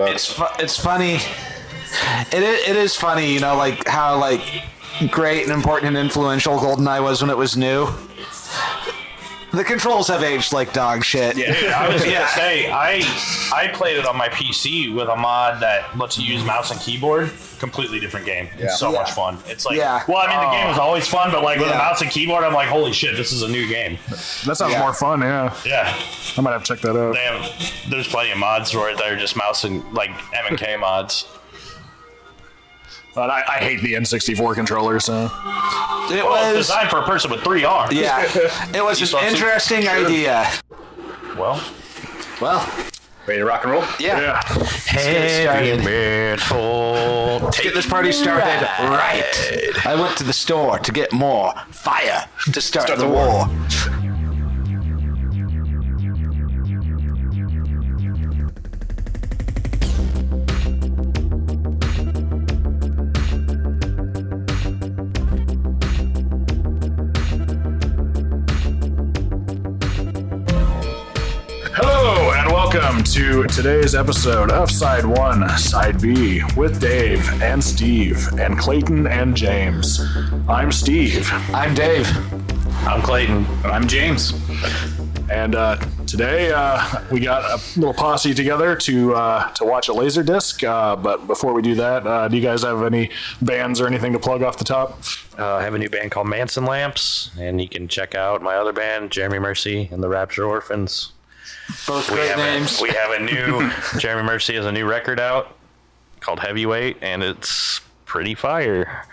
It's funny. It is funny, like how like great and important and influential GoldenEye was when it was new. The controls have aged like dog shit. Yeah, dude, I was gonna say I played it on my PC with a mod that lets you use mouse and keyboard. Completely different game. It's so much fun. It's like, well, I mean, the game is always fun, but like with a mouse and keyboard, I'm like, holy shit, this is a new game. That sounds more fun. Yeah. I might have to check that out. There's plenty of mods for it that are just mouse and like M&K mods. But I hate the N64 controller, so. It was designed for a person with 3 arms. Yeah, it was an interesting idea. Well. Ready to rock and roll? Yeah. Heavy metal. Let's get this party started right. I went to the store to get more fire to start the war. Welcome to today's episode of Side 1, Side B, with Dave and Steve and Clayton and James. I'm Steve. I'm Dave. I'm Clayton. I'm James. And today we got a little posse together to watch a Laserdisc. But before we do that, do you guys have any bands or anything to plug off the top? I have a new band called Manson Lamps, and you can check out my other band, Jeremy Mercy and the Rapture Orphans. Both great names. We have a new Jeremy Mercy has a new record out called Heavyweight, and it's pretty fire.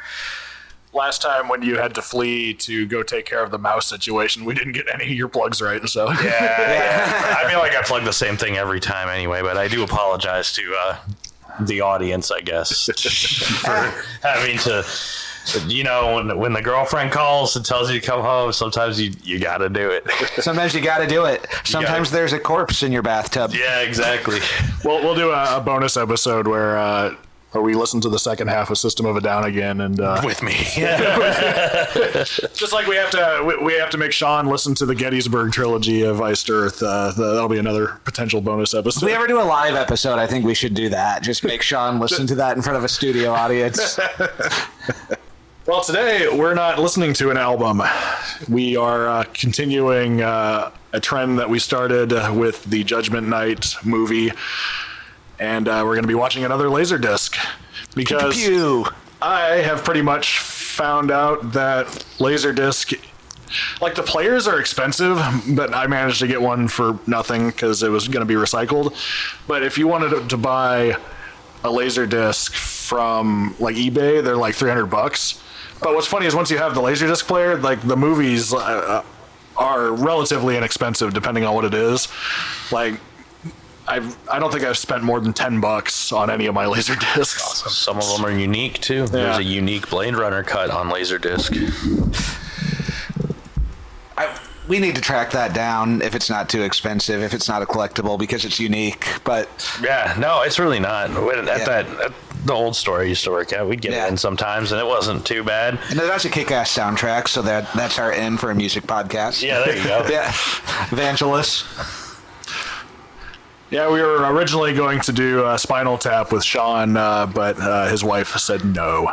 Last time when you had to flee to go take care of the mouse situation, we didn't get any of your plugs right, so. Yeah. I feel like I plug the same thing every time anyway, but I do apologize to the audience, I guess, for having to. When the girlfriend calls and tells you to come home, sometimes you gotta do it. Sometimes you gotta do it. Sometimes there's a corpse in your bathtub. Yeah, exactly. We'll do a bonus episode where we listen to the second half of System of a Down again, and with me. Just like we have to make Sean listen to the Gettysburg trilogy of Iced Earth. That'll be another potential bonus episode. If we ever do a live episode, I think we should do that. Just make Sean listen to that in front of a studio audience. Well, today we're not listening to an album. We are continuing a trend that we started with the Judgment Night movie, and we're going to be watching another Laserdisc because I have pretty much found out that Laserdisc, like the players are expensive, but I managed to get one for nothing because it was going to be recycled. But if you wanted to buy a Laserdisc from like eBay, they're like $300. But what's funny is once you have the Laserdisc player, like the movies are relatively inexpensive depending on what it is. Like I don't think I've spent more than $10 on any of my Laserdiscs. Some of them are unique too. There's a unique Blade Runner cut on Laserdisc. We need to track that down if it's not too expensive, if it's not a collectible, because it's unique. But yeah, no, it's really not. At the old store I used to work at, we'd get it in sometimes, and it wasn't too bad. And that's a kick-ass soundtrack, so that's our in for a music podcast. Yeah, there you go. Yeah, Evangelist. Yeah, we were originally going to do Spinal Tap with Sean, but his wife said no.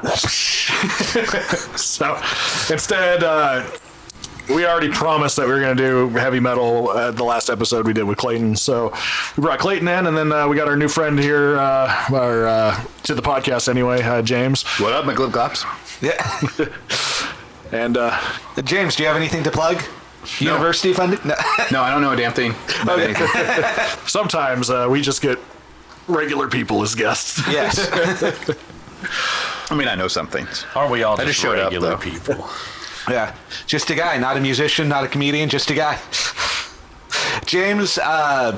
So instead, we already promised that we were going to do heavy metal the last episode we did with Clayton. So we brought Clayton in, and then we got our new friend here to the podcast anyway, James. What up, my glib glops? Yeah. And James, do you have anything to plug? No. University funded? No. No, I don't know a damn thing about anything. Sometimes we just get regular people as guests. Yes. I mean, I know some things. Aren't we all just showed regular up, people? Yeah, just a guy, not a musician, not a comedian, just a guy. James,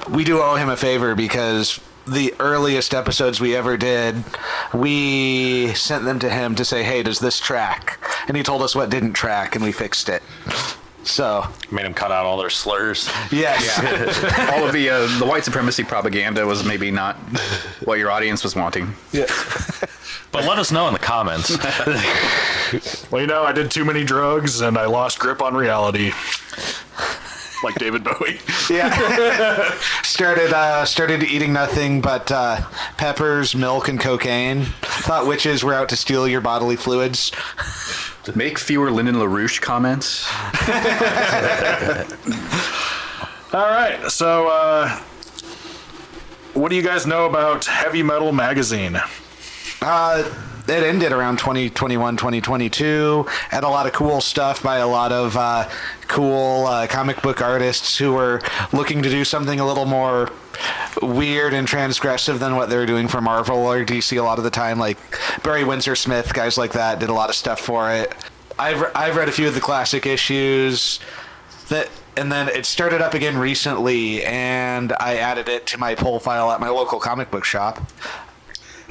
we do owe him a favor because the earliest episodes we ever did, we sent them to him to say, hey, does this track? And he told us what didn't track, and we fixed it. So made him cut out all their slurs. Yes. Yeah. All of the white supremacy propaganda was maybe not what your audience was wanting. Yeah. But let us know in the comments. Well, I did too many drugs and I lost grip on reality. like David Bowie. Yeah. Started eating nothing but peppers, milk, and cocaine. Thought witches were out to steal your bodily fluids. Make fewer Lyndon LaRouche comments. All right, so what do you guys know about Heavy Metal Magazine? It ended around 2021, 2022. Had a lot of cool stuff by a lot of cool comic book artists who were looking to do something a little more weird and transgressive than what they were doing for Marvel or DC a lot of the time. Like Barry Windsor Smith, guys like that, did a lot of stuff for it. I've read a few of the classic issues and then it started up again recently, and I added it to my pull file at my local comic book shop.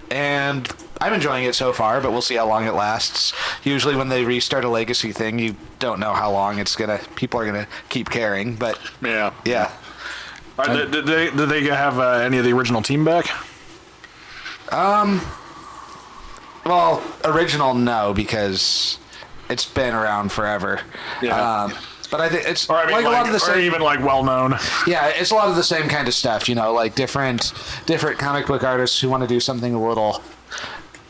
And I'm enjoying it so far, but we'll see how long it lasts. Usually when they restart a legacy thing, you don't know how long people are gonna keep caring, but Yeah. yeah. Did they have any of the original team back? Well, original, no, because it's been around forever. Yeah. But I think it's Or I mean, like a lot of the or same. even like well known. Yeah, it's a lot of the same kind of stuff, like different comic book artists who want to do something a little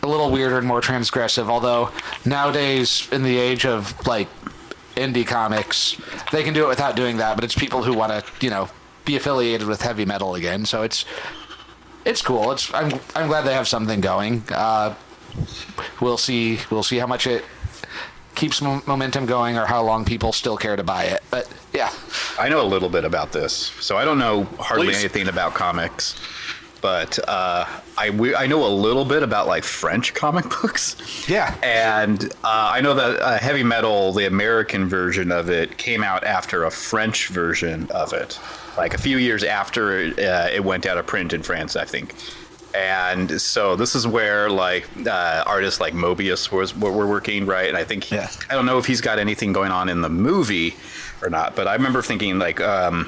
weirder and more transgressive. Although nowadays, in the age of like indie comics, they can do it without doing that. But it's people who want to, be affiliated with heavy metal again. So it's cool. I'm glad they have something going. We'll see how much it keeps momentum going or how long people still care to buy it. But yeah, I know a little bit about this, so I don't know hardly Please. anything about comics, but I know a little bit about like French comic books. Yeah. And I know that Heavy Metal, the American version of it, came out after a French version of it, like a few years after it went out of print in France, I think. And so this is where like artists like Mobius were working, right? And I think I don't know if he's got anything going on in the movie or not, but I remember thinking like I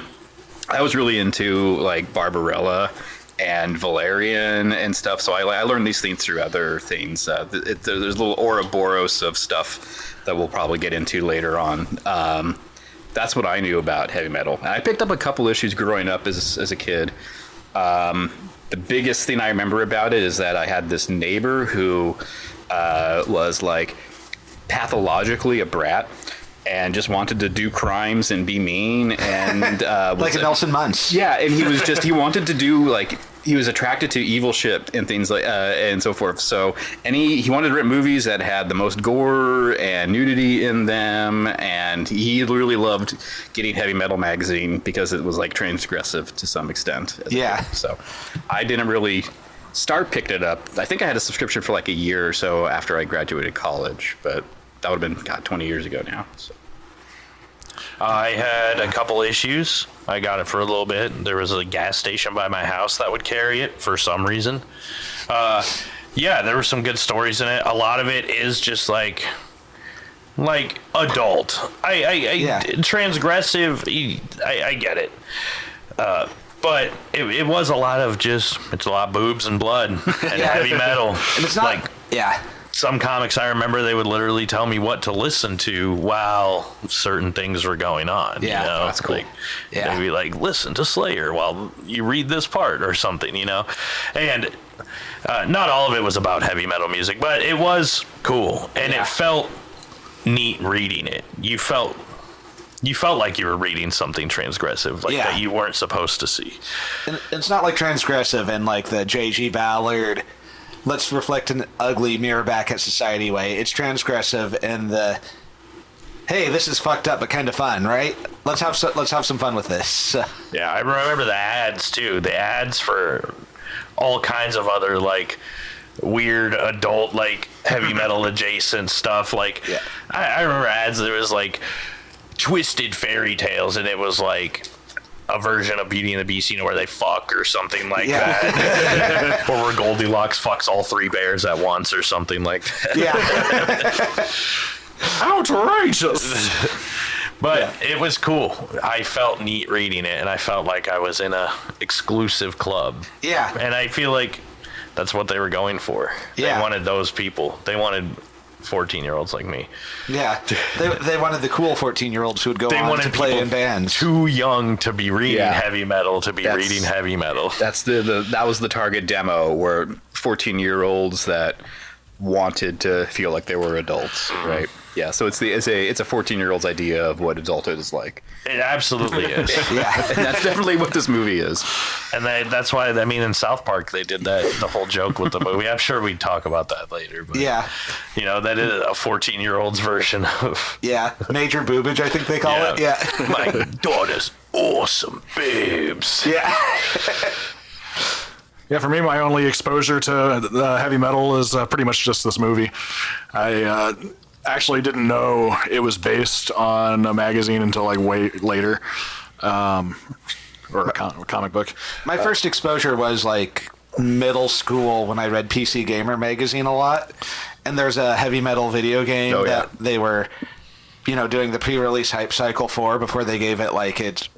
was really into like Barbarella and Valerian and stuff. So I learned these things through other things. There's a little Ouroboros of stuff that we'll probably get into later on. That's what I knew about heavy metal. And I picked up a couple issues growing up as a kid. The biggest thing I remember about it is that I had this neighbor who was like pathologically a brat and just wanted to do crimes and be mean and like a Nelson Muntz. Yeah, and he wanted to do like he was attracted to evil shit and things like and so forth. So and he wanted to write movies that had the most gore and nudity in them, and he really loved getting Heavy Metal Magazine because it was like transgressive to some extent. Yeah. So I didn't really picking it up. I think I had a subscription for like a year or so after I graduated college, but that would have been 20 years ago now. So. I had a couple issues. I got it for a little bit. There was a gas station by my house that would carry it for some reason. Yeah, there were some good stories in it. A lot of it is just like adult. Transgressive. I get it. But it was a lot of it's a lot of boobs and blood and heavy metal. And it's not some comics I remember they would literally tell me what to listen to while certain things were going on. Yeah, that's cool. They'd be like, listen to Slayer while you read this part or something, And not all of it was about heavy metal music, but it was cool. And it felt neat reading it. You felt like you were reading something transgressive, that you weren't supposed to see. And it's not like transgressive in like the J.G. Ballard, let's reflect an ugly mirror back at society way. It's transgressive in the, hey, this is fucked up but kind of fun, right? Let's have some fun with this. Yeah, I remember the ads too. The ads for all kinds of other like weird adult like heavy metal adjacent stuff. I remember ads. There was like Twisted Fairy Tales, and it was like a version of Beauty and the Beast, where they fuck or something like that. Or where Goldilocks fucks all three bears at once or something like that. Yeah. Outrageous. But it was cool. I felt neat reading it, and I felt like I was in a exclusive club. Yeah. And I feel like that's what they were going for. They wanted those people. They wanted 14-year-olds like me. Yeah, they wanted the cool 14-year-olds who would go They on wanted to play people in bands. too young to be reading Yeah. heavy metal to be That's- reading heavy metal. That's that was the target demo, where 14-year-olds that wanted to feel like they were adults, right? Yeah, so it's a 14-year-old's idea of what adulthood is like. It absolutely is. Yeah, And that's definitely what this movie is. And that's why, I mean, in South Park, they did the whole joke with the movie. I'm sure we'd talk about that later. But, yeah, you know, that is a 14-year-old's version of... yeah. Major boobage, I think they call it. Yeah, My daughter's awesome boobs. yeah. Yeah, for me, my only exposure to heavy metal is pretty much just this movie. I actually didn't know it was based on a magazine until like way later, or a comic book. My first exposure was like middle school when I read PC Gamer magazine a lot, and there's a heavy metal video game that they were, doing the pre-release hype cycle for before they gave it like its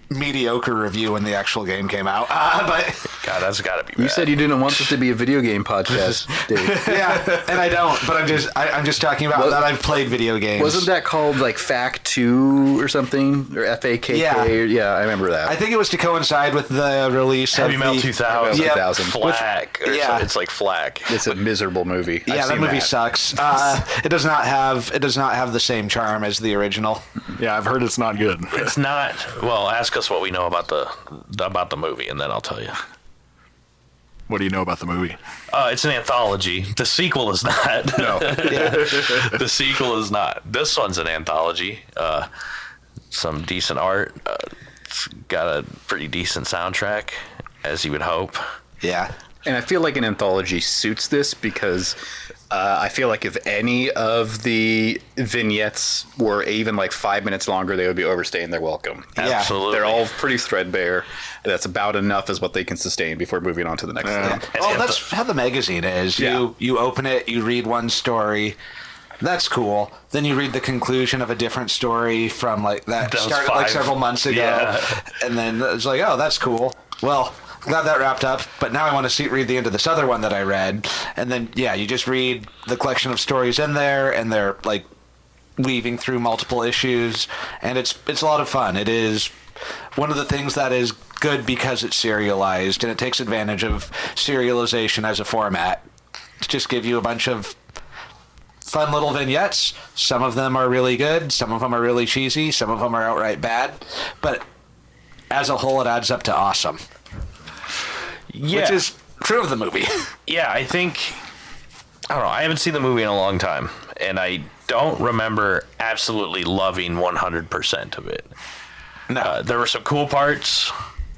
mediocre review when the actual game came out. But God, that's got to be bad. You said you didn't want this to be a video game podcast, Dave. yeah, and I don't. But I'm just talking about that I've played video games. Wasn't that called like FAK 2 or something, or FAKK? Yeah. Yeah, I remember that. I think it was to coincide with the release Heavy of Metal the 2000. Yeah, 2000. Flack. yeah. It's like Flack. It's a miserable movie. Yeah, I've that seen movie sucks. It does not have the same charm as the original. Yeah, I've heard it's not good. It's not... Well, ask us what we know about the movie, and then I'll tell you. What do you know about the movie? It's an anthology. The sequel is not. No. The sequel is not. This one's an anthology. Some decent art. It's got a pretty decent soundtrack, as you would hope. Yeah. And I feel like an anthology suits this because I feel like if any of the vignettes were even like 5 minutes longer, they would be overstaying their welcome. Yeah. Absolutely. They're all pretty threadbare. And that's about enough as what they can sustain before moving on to the next thing. Well, that's how the magazine is. Yeah. You open it, you read one story. That's cool. Then you read the conclusion of a different story from like that That was started like 5. several months ago. Yeah. And then it's like, oh, that's cool. Well, glad that wrapped up, but now I want to read the end of this other one that I read. And then, yeah, you just read the collection of stories in there, and they're like weaving through multiple issues, and it's a lot of fun. It is one of the things that is good because it's serialized, and it takes advantage of serialization as a format to just give you a bunch of fun little vignettes. Some of them are really good, some of them are really cheesy, some of them are outright bad, but as a whole, it adds up to awesome. Yeah. Which is true of the movie. Yeah, I think... I don't know. I haven't seen the movie in a long time, and I don't remember absolutely loving 100% of it. No. There were some cool parts.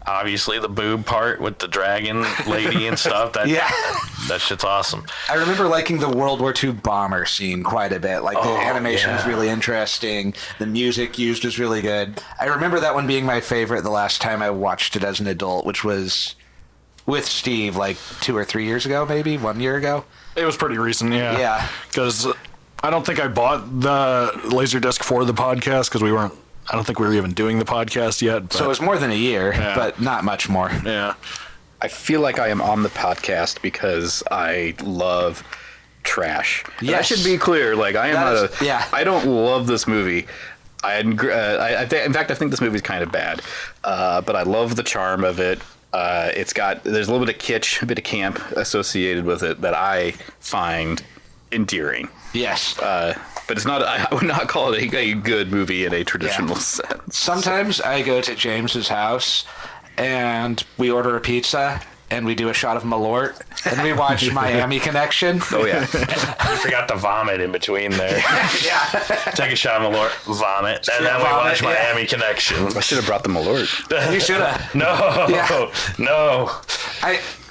Obviously, the boob part with the dragon lady and stuff. That shit's awesome. I remember liking the World War II bomber scene quite a bit. Like, the animation was really interesting. The music used was really good. I remember that one being my favorite the last time I watched it as an adult, which was with Steve like 2 or 3 years ago, maybe 1 year ago. It was pretty recent, yeah. Yeah. Because I don't think I bought the Laserdisc for the podcast because I don't think we were even doing the podcast yet. But, So it was more than a year, Yeah. but not much more. yeah. I feel like I am on the podcast because I love trash. And Yes. I should be clear. Like, I am That not is- yeah. I don't love this movie. In fact, I think this movie's kind of bad. But I love the charm of it. There's a little bit of kitsch, a bit of camp associated with it that I find endearing. Yes. But it's not. I would not call it a good movie in a traditional sense. Sometimes I go to James's house and we order a pizza and we do a shot of Malort and we watch Miami Connection. Oh yeah. You forgot the vomit in between there. Yeah. Take a shot of Malort, vomit, and then we Vomit, watch yeah. Miami Connection. I should have brought the Malort. You should have. No, Yeah. no.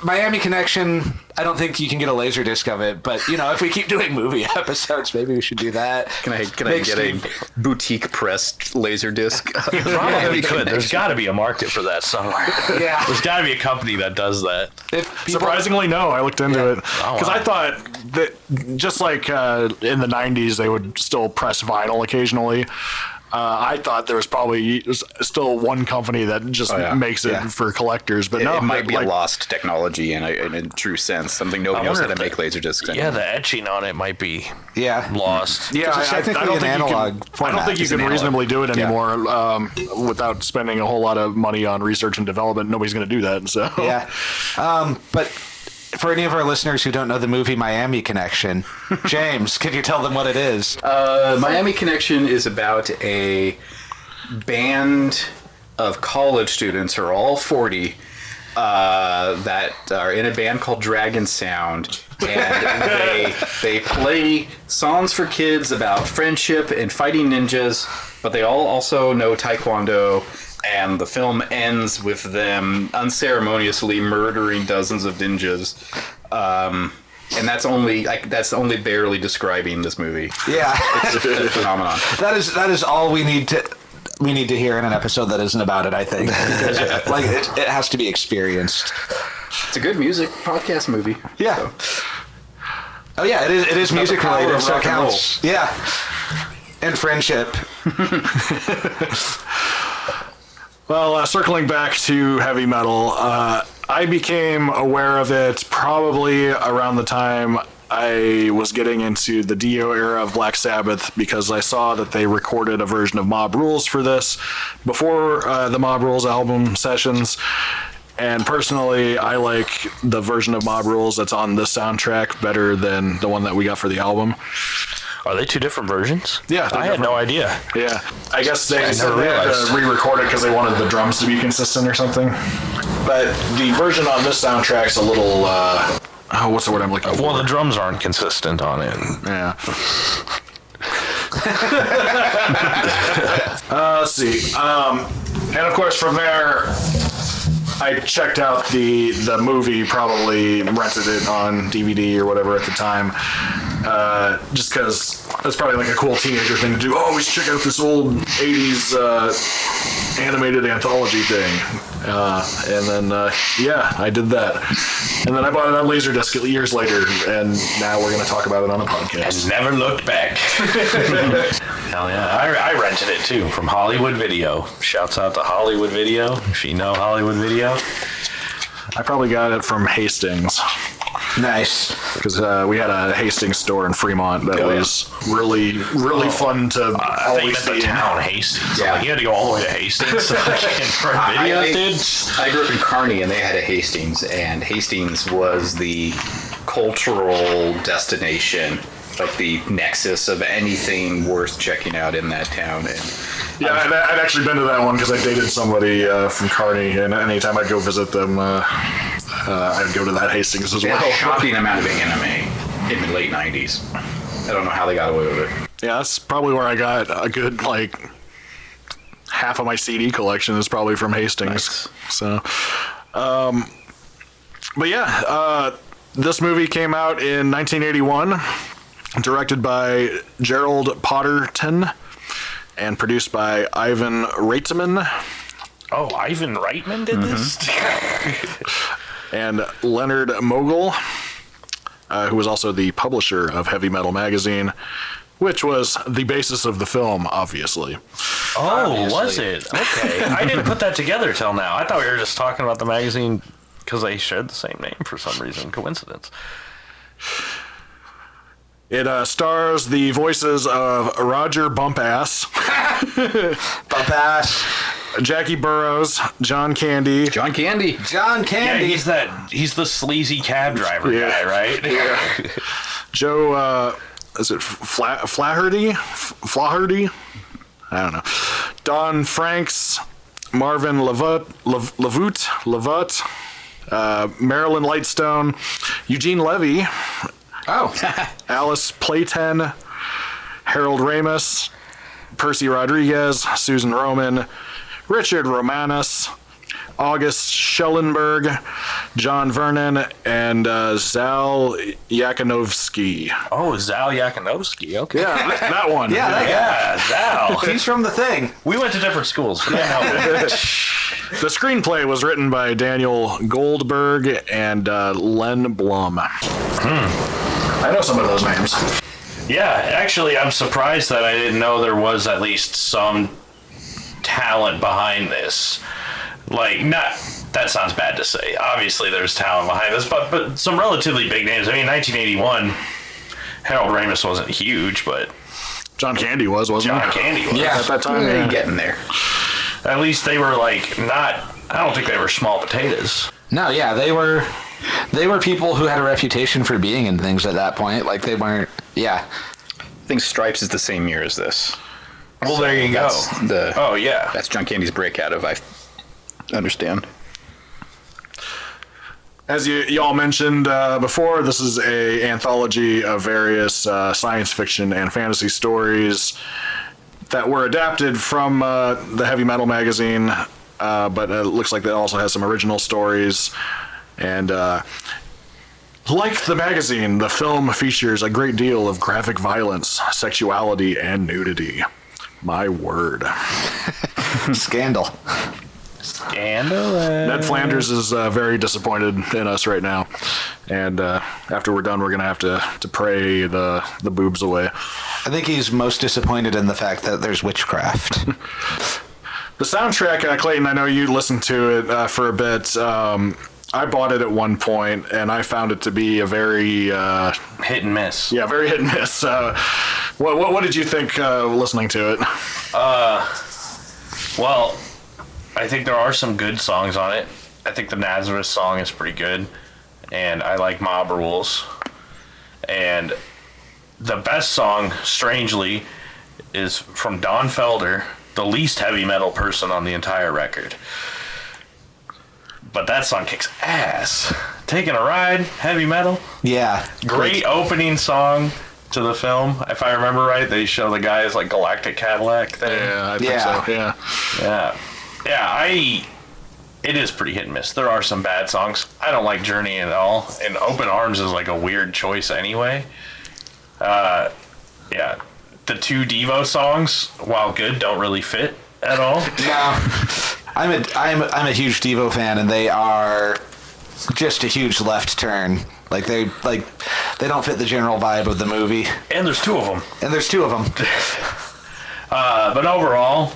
Miami Connection, I don't think you can get a laser disc of it, but if we keep doing movie episodes, maybe we should do that. Can I Make get Steve- a boutique pressed laser disc? Probably could. There's got to be a market for that somewhere. Yeah. There's got to be a company that does that. If people- Surprisingly, no. I looked into it Oh, because wow. I thought that just like in the '90s, they would still press vinyl occasionally. I thought there was probably still one company that just makes it for collectors, but no, it might be a lost technology in a true sense. Something nobody knows how to make laser discs. Yeah, the etching on it might be lost. Yeah, I don't think you can reasonably do it anymore without spending a whole lot of money on research and development. Nobody's going to do that. So but for any of our listeners who don't know the movie Miami Connection, James, could you tell them what it is? Miami Connection is about a band of college students who are all 40 that are in a band called Dragon Sound, and they play songs for kids about friendship and fighting ninjas, but they all also know Taekwondo. And the film ends with them unceremoniously murdering dozens of ninjas, and that's only barely describing this movie. Yeah, it's a phenomenon. That is all we need to hear in an episode that isn't about it. I think because it has to be experienced. It's a good music podcast movie. Yeah. So. Oh yeah, it is music related, so it counts. Yeah, and friendship. Well, circling back to heavy metal, I became aware of it probably around the time I was getting into the Dio era of Black Sabbath, because I saw that they recorded a version of Mob Rules for this before the Mob Rules album sessions. And personally, I like the version of Mob Rules that's on this soundtrack better than the one that we got for the album. Are they two different versions? Yeah, I had no idea. Yeah, I guess they had to re-record it because they wanted the drums to be consistent or something. But the version on this soundtrack's a little, what's the word I'm looking for? Well, the drums aren't consistent on it. Yeah. Let's see. And of course, from there, I checked out the movie, probably rented it on DVD or whatever at the time, just because it's probably like a cool teenager thing to do. Oh, we should check out this old 80s animated anthology thing. And then, I did that. And then I bought it on Laserdisc years later, and now we're going to talk about it on the podcast. And never looked back. Hell yeah. I rented it too from Hollywood Video. Shouts out to Hollywood Video, if you know Hollywood Video. I probably got it from Hastings. Nice. Because we had a Hastings store in Fremont that was really fun to always be in. Town Hastings. Yeah. Like, you had to go all the way to Hastings to rent videos, dude. I grew up in Kearney, and they had a Hastings, and Hastings was the cultural destination, like the nexus of anything worth checking out in that town. And yeah, I'd actually been to that one because I dated somebody from Kearney, and anytime I'd go visit them, I'd go to that Hastings as well. A shocking amount of anime in the late 90s. I don't know how they got away with it. Yeah, that's probably where I got a good, half of my CD collection is probably from Hastings. Nice. So, but yeah, this movie came out in 1981, directed by Gerald Potterton, and produced by Ivan Reitman. Oh, Ivan Reitman did this? And Leonard Mogul, who was also the publisher of Heavy Metal Magazine, which was the basis of the film, obviously. Oh, obviously. Was it? Okay. I didn't put that together till now. I thought we were just talking about the magazine because they shared the same name for some reason. Coincidence. It stars the voices of Roger Bumpass, Jackie Burroughs, John Candy. Yeah, he's the sleazy cab driver guy, right? Yeah. Joe, is it Flaherty? I don't know. Don Franks, Marvin Levitt, Marilyn Lightstone, Eugene Levy. Oh. Alice Playten, Harold Ramis, Percy Rodriguez, Susan Roman, Richard Romanus, August Schellenberg, John Vernon, and Zal Yakunovsky. Oh, Zal Yakunovsky. Okay. Yeah, that one. Yeah, Zal. He's from The Thing. We went to different schools. But The screenplay was written by Daniel Goldberg and Len Blum. I know some of those names. Yeah, actually, I'm surprised that I didn't know there was at least some talent behind this. Like, not that sounds bad to say. Obviously, there's talent behind this, but some relatively big names. I mean, 1981, Harold Ramis wasn't huge, but John Candy wasn't John he? Candy was. Yeah. At that time, Yeah, yeah. getting there. At least they were like not. I don't think they were small potatoes. No, yeah, they were people who had a reputation for being in things at that point. Like they weren't. Yeah. I think Stripes is the same year as this. Well, there you go. Oh yeah. That's John Candy's breakout of, I understand. As y'all mentioned before, this is a anthology of various science fiction and fantasy stories that were adapted from the Heavy Metal magazine, but it looks like it also has some original stories. And like the magazine, the film features a great deal of graphic violence, sexuality, and nudity. My word. Scandal. Scandalous. Ned Flanders is very disappointed in us right now, and after we're done, we're gonna have to pray the boobs away. I think he's most disappointed in the fact that there's witchcraft. The soundtrack, Clayton, I know you listened to it for a bit. I bought it at one point, and I found it to be a very Hit and miss. very hit and miss. What did you think listening to it? Well, I think there are some good songs on it. I think the Nazareth song is pretty good, and I like Mob Rules. And the best song, strangely, is from Don Felder, the least heavy metal person on the entire record. But that song kicks ass. Taking a Ride, heavy metal. Yeah. Great opening song to the film. If I remember right, they show the guy as like Galactic Cadillac thing. Yeah, I think Yeah. so. Yeah. Yeah, it is pretty hit and miss. There are some bad songs. I don't like Journey at all, and Open Arms is like a weird choice anyway. Yeah, the two Devo songs, while good, don't really fit at all. No. I'm a huge Devo fan, and they are just a huge left turn. Like they don't fit the general vibe of the movie. And there's two of them. And there's two of them. But overall,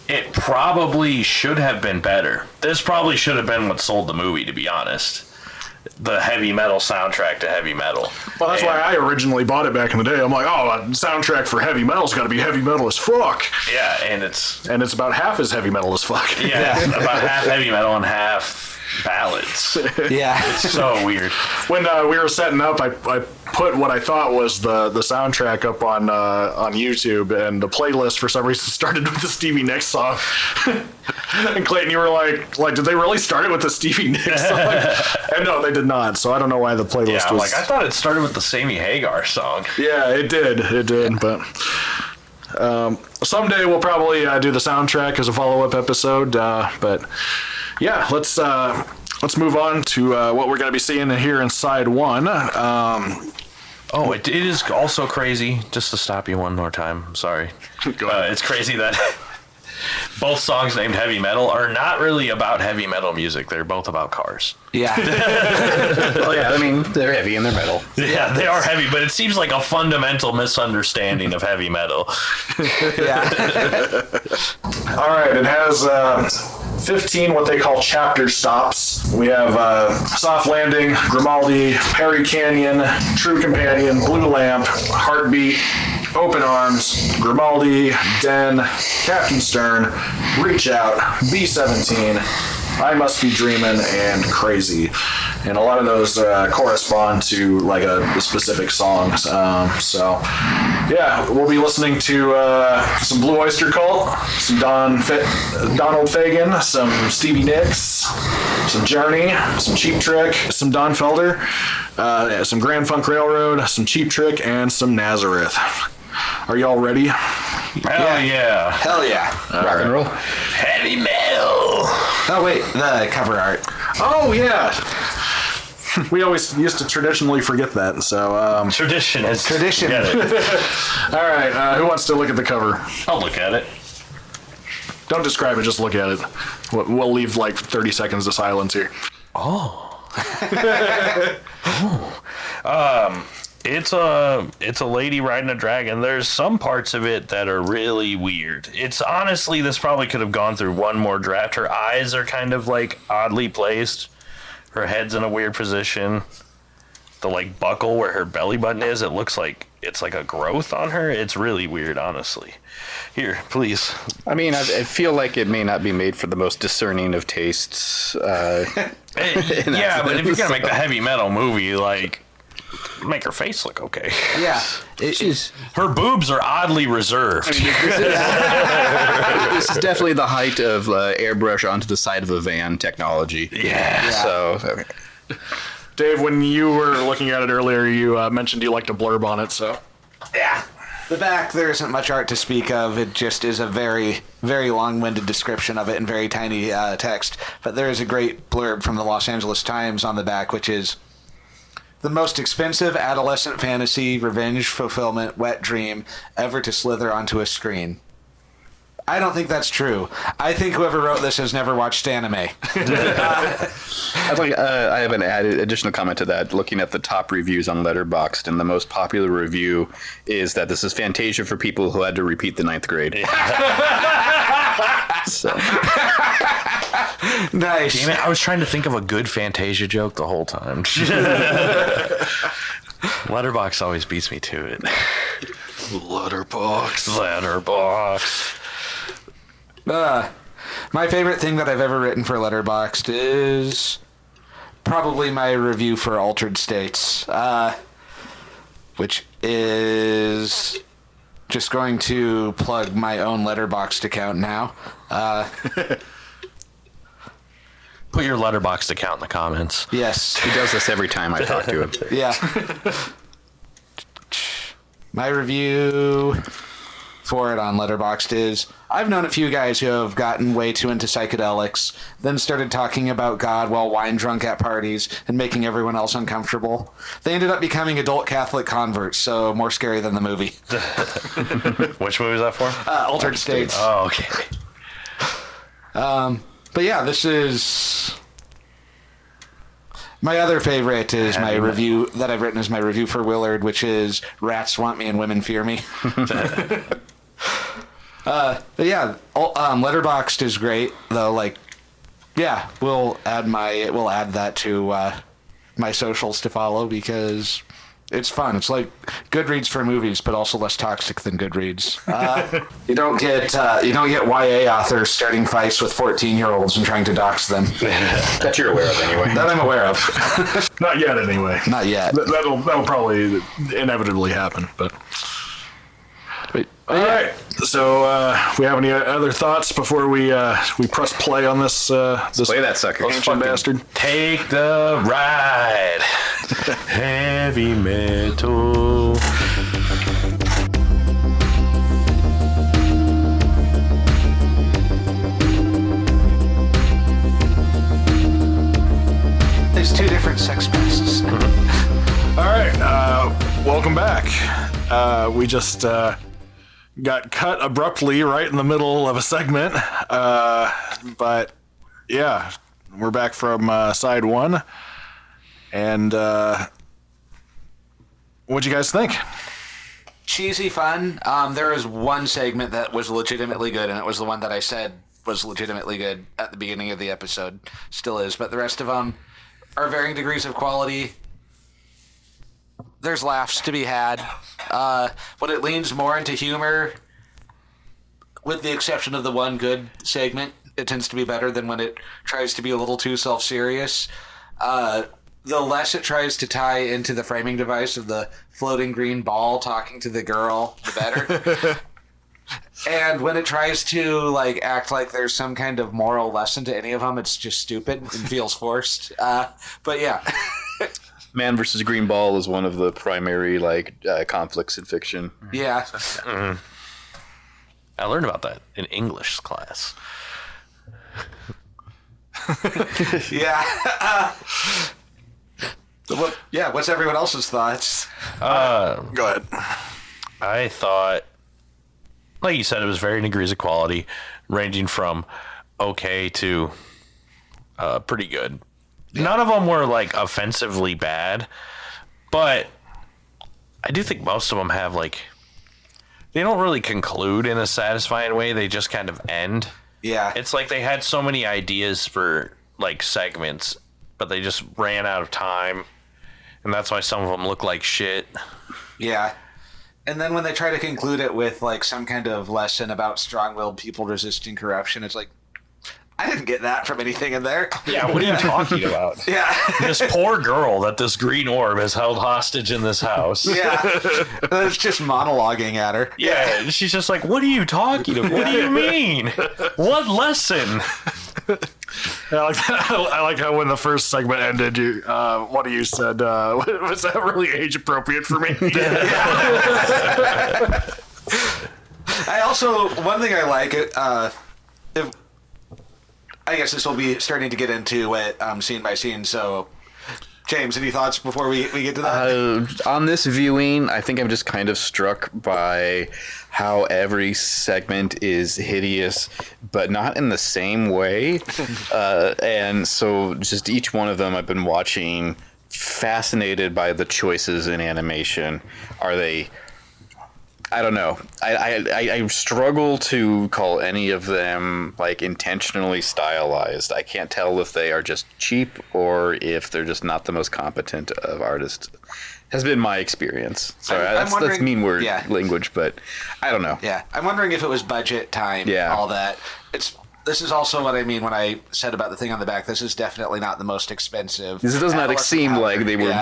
it probably should have been better. This probably should have been what sold the movie, to be honest. The heavy metal soundtrack to heavy metal. Well, that's why I originally bought it back in the day. I'm like, oh, a soundtrack for heavy metal's got to be heavy metal as fuck. Yeah, and it's about half as heavy metal as fuck. yeah, about half heavy metal and half ballads. Yeah. It's so weird. When we were setting up, I put what I thought was the soundtrack up on YouTube, and the playlist for some reason started with the Stevie Nicks song. And Clayton, you were like, did they really start it with the Stevie Nicks song? And no, they did not. So I don't know why the playlist Yeah, was. like I thought it started with the Sammy Hagar song. Yeah, it did. But someday we'll probably do the soundtrack as a follow-up episode. But yeah, let's move on to what we're going to be seeing here in side one. Oh, it is also crazy. Just to stop you one more time. I'm sorry. Go ahead. It's crazy that both songs named Heavy Metal are not really about heavy metal music. They're both about cars. Yeah. Well, yeah, I mean, they're heavy and they're metal. Yeah, they are heavy, but it seems like a fundamental misunderstanding of heavy metal. Yeah. All right, it has 15 what they call chapter stops. We have Soft Landing, Grimaldi, Perry Canyon, True Companion, Blue Lamp, Heartbeat, Open Arms, Grimaldi, Den, Captain Stern, Reach Out, B-17, I Must Be Dreamin', and Crazy. And a lot of those correspond to like a specific songs. So yeah, we'll be listening to some Blue Oyster Cult, some Donald Fagen, some Stevie Nicks, some Journey, some Cheap Trick, some Don Felder, some Grand Funk Railroad, some Cheap Trick, and some Nazareth. Are y'all ready? Hell yeah. Hell yeah. Rock and roll. Heavy metal. Oh, wait. The cover art. Oh yeah. We always used to traditionally forget that. So Tradition is Tradition. Get it. all right, who wants to look at the cover? I'll look at it. Don't describe it, just look at it. We'll leave like 30 seconds of It's a lady riding a dragon. There's some parts of it that are really weird. It's honestly, this probably could have gone through one more draft. Her eyes are kind of like oddly placed. Her head's in a weird position. The like buckle where her belly button is, it looks like it's like a growth on her. It's really weird, honestly. Here, please. I mean, I feel like it may not be made for the most discerning of tastes. Yeah, but if you're gonna make the heavy metal movie, like, make her face look okay. Yeah. Her boobs are oddly reserved. This is definitely the height of airbrush onto the side of a van technology. Yeah. So, Dave, when you were looking at it earlier, you mentioned you liked a blurb on it, so. Yeah. The back, there isn't much art to speak of. It just is a very, very long-winded description of it in very tiny text. But there is a great blurb from the Los Angeles Times on the back, which is, the most expensive adolescent fantasy, revenge, fulfillment, wet dream ever to slither onto a screen. I don't think that's true. I think whoever wrote this has never watched anime. I have an additional comment to that. Looking at the top reviews on Letterboxd, and the most popular review is that this is Fantasia for people who had to repeat the 9th grade. So. Nice. Damn it, I was trying to think of a good Fantasia joke the whole time. Letterbox always beats me to it. Letterbox. My favorite thing that I've ever written for Letterboxd is probably my review for Altered States, which is just going to plug my own Letterboxd account now. Put your Letterboxd account in the comments. Yes. He does this every time I talk to him. Yeah. My review for it on Letterboxd is, I've known a few guys who have gotten way too into psychedelics, then started talking about God while wine drunk at parties and making everyone else uncomfortable. They ended up becoming adult Catholic converts, so more scary than the movie. Which movie is that for? Altered States. Oh, okay. But yeah, this is... My other favorite is my review that I've written is my review for Willard, which is Rats Want Me and Women Fear Me. But yeah, Letterboxd is great, though. Like, yeah, we'll add that to my socials to follow because it's fun. It's like Goodreads for movies, but also less toxic than Goodreads. You don't get YA authors starting fights with 14-year-olds and trying to dox them. That you're aware of, anyway. That I'm aware of. Not yet, anyway. Not yet. That'll probably inevitably happen, but... All right. So, we have any other thoughts before we press play on this Play that sucker. ancient bastard? Take the ride. Heavy metal. There's two different sex pests. All right. Welcome back. We just got cut abruptly right in the middle of a segment. But yeah, we're back from side one. And what'd you guys think? Cheesy fun. There was one segment that was legitimately good, and it was the one that I said was legitimately good at the beginning of the episode. Still is, but the rest of them are varying degrees of quality. There's laughs to be had. When it leans more into humor, with the exception of the one good segment, it tends to be better than when it tries to be a little too self-serious. The less it tries to tie into the framing device of the floating green ball talking to the girl, the better. And when it tries to like act like there's some kind of moral lesson to any of them, it's just stupid and feels forced. But yeah. Man versus Green Ball is one of the primary conflicts in fiction. Yeah. I learned about that in English class. Yeah. What's everyone else's thoughts? Go ahead. I thought, like you said, it was varying degrees of quality, ranging from okay to pretty good. None of them were like offensively bad, but I do think most of them have like, they don't really conclude in a satisfying way. They just kind of end. Yeah. It's like they had so many ideas for like segments, but they just ran out of time, and that's why some of them look like shit. Yeah. And then when they try to conclude it with like some kind of lesson about strong-willed people resisting corruption, it's like, I didn't get that from anything in there. Yeah, what are you talking about? Yeah. This poor girl that this green orb has held hostage in this house. Yeah. It's just monologuing at her. Yeah, she's just like, what are you talking about? What do you mean? What lesson? I like how when the first segment ended, one of you said, was that really age appropriate for me? I also, one thing I like, I guess this will be starting to get into it scene by scene, so James, any thoughts before we get to that? On this viewing, I think I'm just kind of struck by how every segment is hideous, but not in the same way. And so just each one of them I've been watching, fascinated by the choices in animation. Are they... I don't know. I struggle to call any of them like intentionally stylized. I can't tell if they are just cheap or if they're just not the most competent of artists. Has been my experience. Sorry, that's mean word language, but I don't know. Yeah, I'm wondering if it was budget time. Yeah. All that. This is also what I mean when I said about the thing on the back. This is definitely not the most expensive. This does not seem like they were,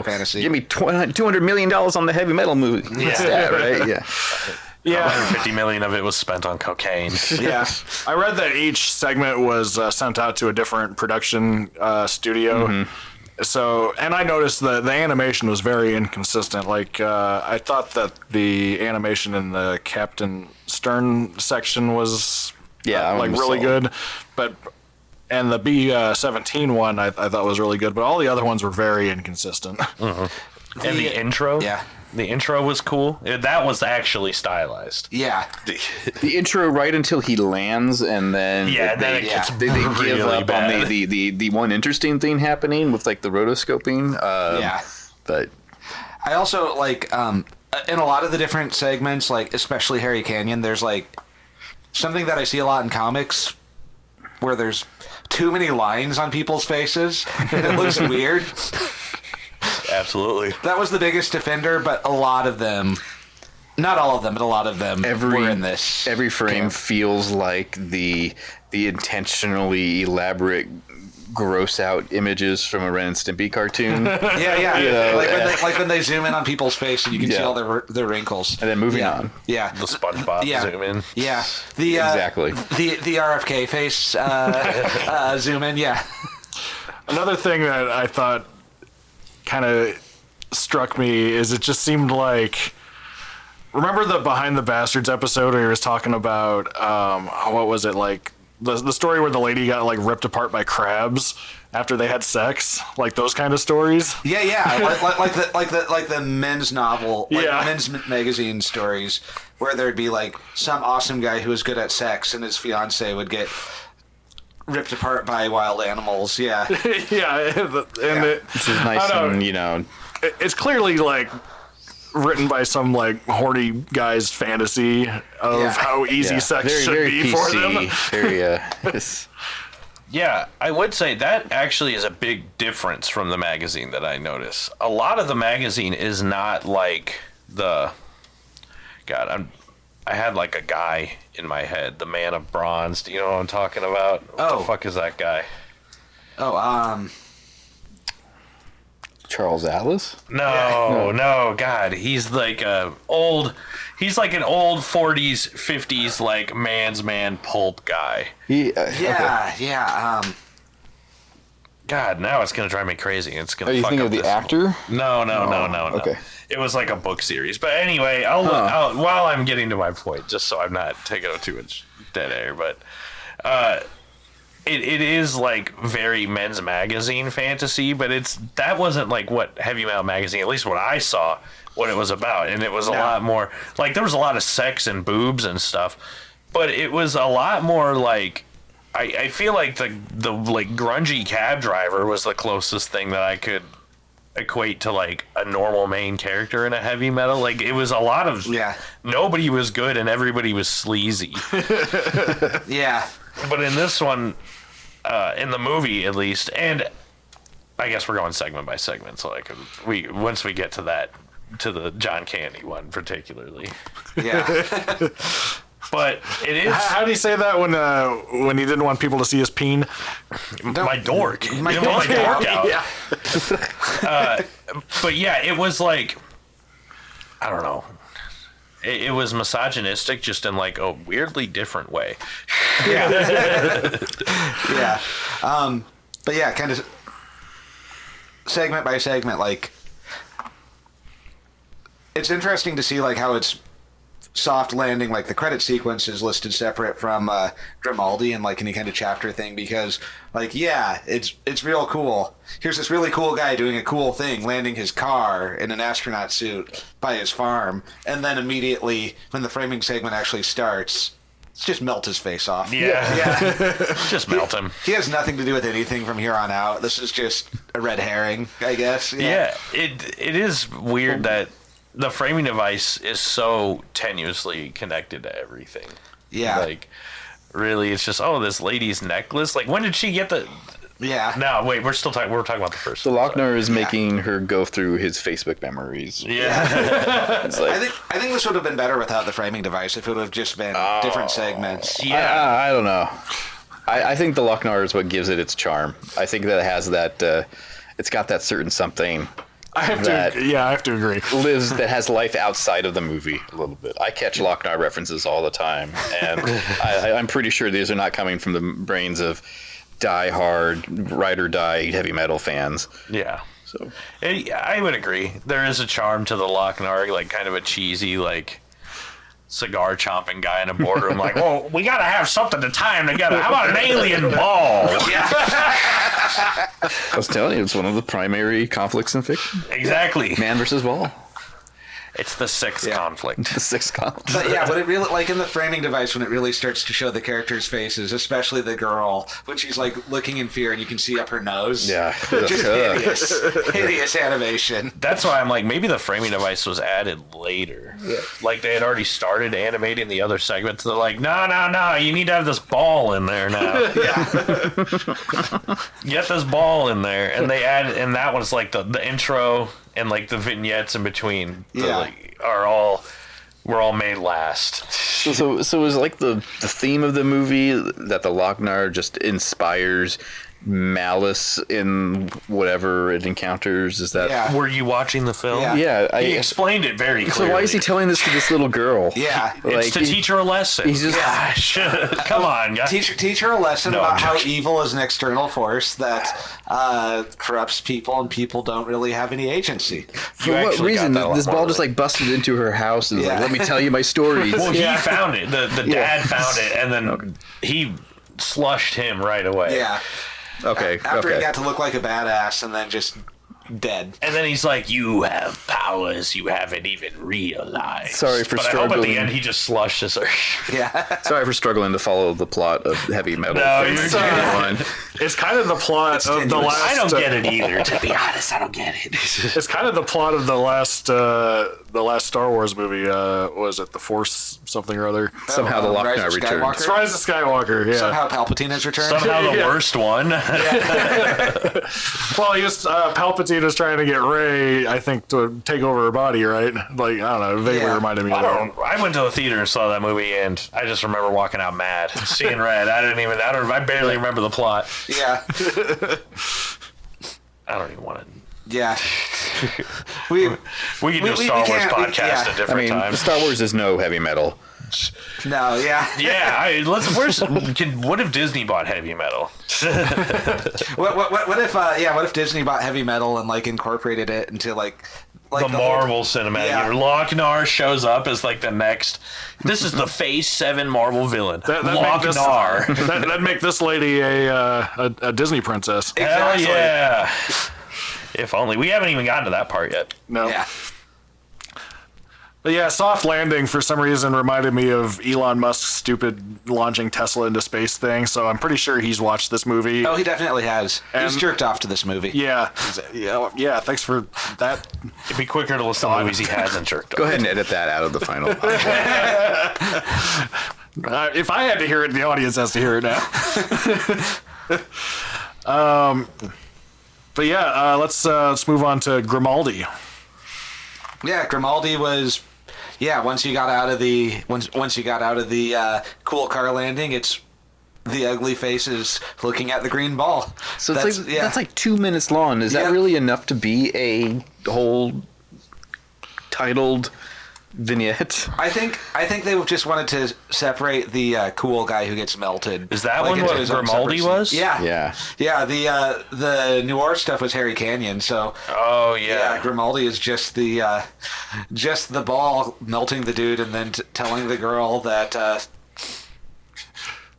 fantasy. Give me $200 million on the heavy metal movie. Yeah, right? Yeah. Yeah. 150 million of it was spent on cocaine. Yeah. I read that each segment was sent out to a different production studio. Mm-hmm. So, and I noticed that the animation was very inconsistent. Like, I thought that the animation in the Captain Stern section was... like really good, and the B-17 one I thought was really good, but all the other ones were very inconsistent. Mm-hmm. And the intro, the intro was cool. That was actually stylized. Yeah, the intro right until he lands, and then they really give up bad. On the one interesting thing happening with like the rotoscoping. But I also like in a lot of the different segments, like especially Harry Canyon, there's like something that I see a lot in comics where there's too many lines on people's faces and it looks weird. Absolutely. That was the biggest offender, but a lot of them, not all of them, but a lot of them were in this. Every frame feels like the intentionally elaborate gross out images from a Ren and Stimpy cartoon. Like when they zoom in on people's face and you can see all their wrinkles. And then moving on. Yeah. The SpongeBob zoom in. Yeah. Exactly. The RFK face zoom in, yeah. Another thing that I thought kind of struck me is it just seemed like... Remember the Behind the Bastards episode where he was talking about, what was it, like... The story where the lady got like ripped apart by crabs after they had sex, like those kind of stories. Yeah, like the men's novel, men's magazine stories, where there'd be like some awesome guy who was good at sex, and his fiance would get ripped apart by wild animals. Yeah, which is nice, and it's clearly like written by some like horny guy's fantasy of how easy sex should be for them. Yeah, I would say that actually is a big difference from the magazine that I notice. A lot of the magazine is not like I had like a guy in my head, the Man of Bronze. Do you know what I'm talking about? What the fuck is that guy? Charles Atlas? No, God, he's like an old 40s, 50s like man's man pulp guy. God, now it's gonna drive me crazy. It's gonna. Are you fuck thinking up of the actor? No. Okay. It was like a book series, but anyway, I'll look out while I'm getting to my point, just so I'm not taking up too much dead air. But It is like very men's magazine fantasy, but that wasn't like what Heavy Metal Magazine, at least what I saw, what it was about. And it was a lot more like there was a lot of sex and boobs and stuff, but it was a lot more like I feel like the like grungy cab driver was the closest thing that I could equate to like a normal main character in a heavy metal. Like it was a lot of nobody was good and everybody was sleazy. Yeah. But in this one, in the movie at least, and I guess we're going segment by segment, so like once we get to that, to the John Candy one particularly. Yeah. But it is. How do you say that when he didn't want people to see his peen? My dork. My Get my dork out. Yeah. But yeah, it was like, I don't know. It was misogynistic, just in like a weirdly different way. Yeah. Yeah. But yeah, kind of segment by segment, like it's interesting to see like how it's soft landing, like the credit sequence is listed separate from Grimaldi and like any kind of chapter thing, because like it's real cool. Here's this really cool guy doing a cool thing, landing his car in an astronaut suit by his farm, and then immediately when the framing segment actually starts, it's just melt his face off. Yeah. Just melt him. He has nothing to do with anything from here on out. This is just a red herring, I guess. Yeah, it is weird that the framing device is so tenuously connected to everything. Yeah. Like, really, it's just, this lady's necklace. Like, when did she get the... Yeah. No, wait, we're talking about the first The one. Lochner is making her go through his Facebook memories. Yeah. It's like, I think this would have been better without the framing device if it would have just been different segments. Yeah. I don't know. I think the Lochner is what gives it its charm. I think that it has that, it's got that certain something I have to agree. that has life outside of the movie a little bit. I catch Lochner references all the time, and I'm pretty sure these are not coming from the brains of die-hard, ride-or-die heavy metal fans. Yeah. So I would agree. There is a charm to the Lochnar, like kind of a cheesy, like cigar chomping guy in a boardroom. Like, well, we got to have something to tie him together. How about an alien ball? Yeah. I was telling you, it's one of the primary conflicts in fiction. Exactly. Man versus ball. It's the sixth conflict. The sixth conflict. But yeah, when it really, like in the framing device, when it really starts to show the characters' faces, especially the girl, when she's like looking in fear and you can see up her nose. Yeah. Just hideous animation. That's why I'm like, maybe the framing device was added later. Yeah. Like they had already started animating the other segments. They're like, no, you need to have this ball in there now. Yeah. Get this ball in there. And they added, and that was like the intro and like the vignettes in between. Were all made last. So it was like the theme of the movie that the Lochnar just inspires malice in whatever it encounters. Is that? Yeah. Were you watching the film? Yeah. He explained it very clearly. So why is he telling this to this little girl? Yeah. It's to teach her a lesson. He's just Come on, guys. Teach her a lesson No, about I'm how joking. evil is an external force that corrupts people, and people don't really have any agency. For what actually reason? got that a lot This more ball just right. like busted into her house and was like, Yeah. let me tell you my stories. Well, he found it. The dad found it, and then he slushed him right away. Yeah. Okay. After he got to look like a badass, and then just dead. And then he's like, "You have powers you haven't even realized." Sorry for but I hope at struggling. the end he just slushes her. Yeah. Sorry for struggling to follow the plot of heavy metal. No, you're Fine. It's kind of the plot of the last. I don't get it either. To be honest, I don't get it. It's kind of the plot of the last Star Wars movie. Was it The Force something or other? Somehow the Rise Lochnar of returns. Skywalker? Rise of Skywalker. Yeah. Somehow Palpatine has returned. Somehow the Yeah. worst one. Well, he was Palpatine was trying to get Rey, I think, to take over her body, right? Like, I don't know, it vaguely Yeah. reminded me of that. I went to the theater and saw that movie, and I just remember walking out mad, seeing red. I barely remember the plot. Yeah. I don't even want to. Yeah. We can do a Star Wars can't- podcast yeah. at different times. Star Wars is no heavy metal. No, yeah. Yeah, what if Disney bought heavy metal? What if Disney bought heavy metal and like incorporated it into like The whole- Marvel Cinematic Yeah. Universe. Lochnar shows up as like the next. This is the Phase 7 Marvel villain. Lochnar. That'd make this lady a Disney princess. Hell Exactly. yeah! If only we haven't even gotten to that part yet. No. Yeah. But yeah, Soft Landing for some reason reminded me of Elon Musk's stupid launching Tesla into space thing, so I'm pretty sure he's watched this movie. Oh, he definitely has. He's And- jerked off to this movie. Yeah, thanks for that. It'd be quicker to listen to movies he hasn't jerked Go off. ahead and edit that out of the final. If I had to hear it, the audience has to hear it now. But yeah, let's move on to Grimaldi. Yeah, Grimaldi was. Yeah, once you got out of the cool car landing, it's the ugly faces looking at the green ball. So that's like 2 minutes long. Is that really enough to be a whole titled vignette? I think they just wanted to separate the cool guy who gets melted. Is that like, one into what his own Grimaldi separate was? scene. Yeah. The noir stuff was Harry Canyon. So Oh yeah, Grimaldi is just the ball melting the dude and then telling the girl that.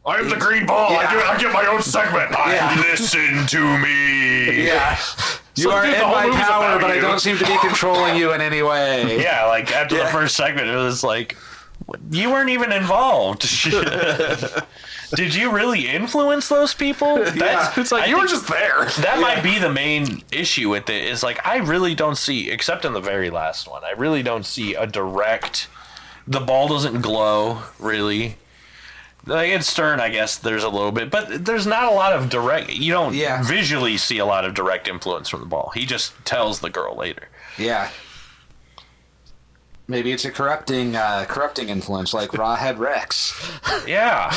I am the green ball. Yeah. I get my own segment. Yeah. Listen to me. Yeah. You So, are dude, in the whole my movie's power, about but I you. don't seem to be controlling you in any way. Yeah, like after the first segment, it was like, you weren't even involved. Did you really influence those people? It's like you were just there. That might be the main issue with it. Is like I really don't see, except in the very last one, I really don't see a direct. The ball doesn't glow really. Like in Stern, I guess there's a little bit, but there's not a lot of direct. You don't visually see a lot of direct influence from the ball. He just tells the girl later. Yeah. Maybe it's a corrupting influence like Rawhead Rex. Yeah,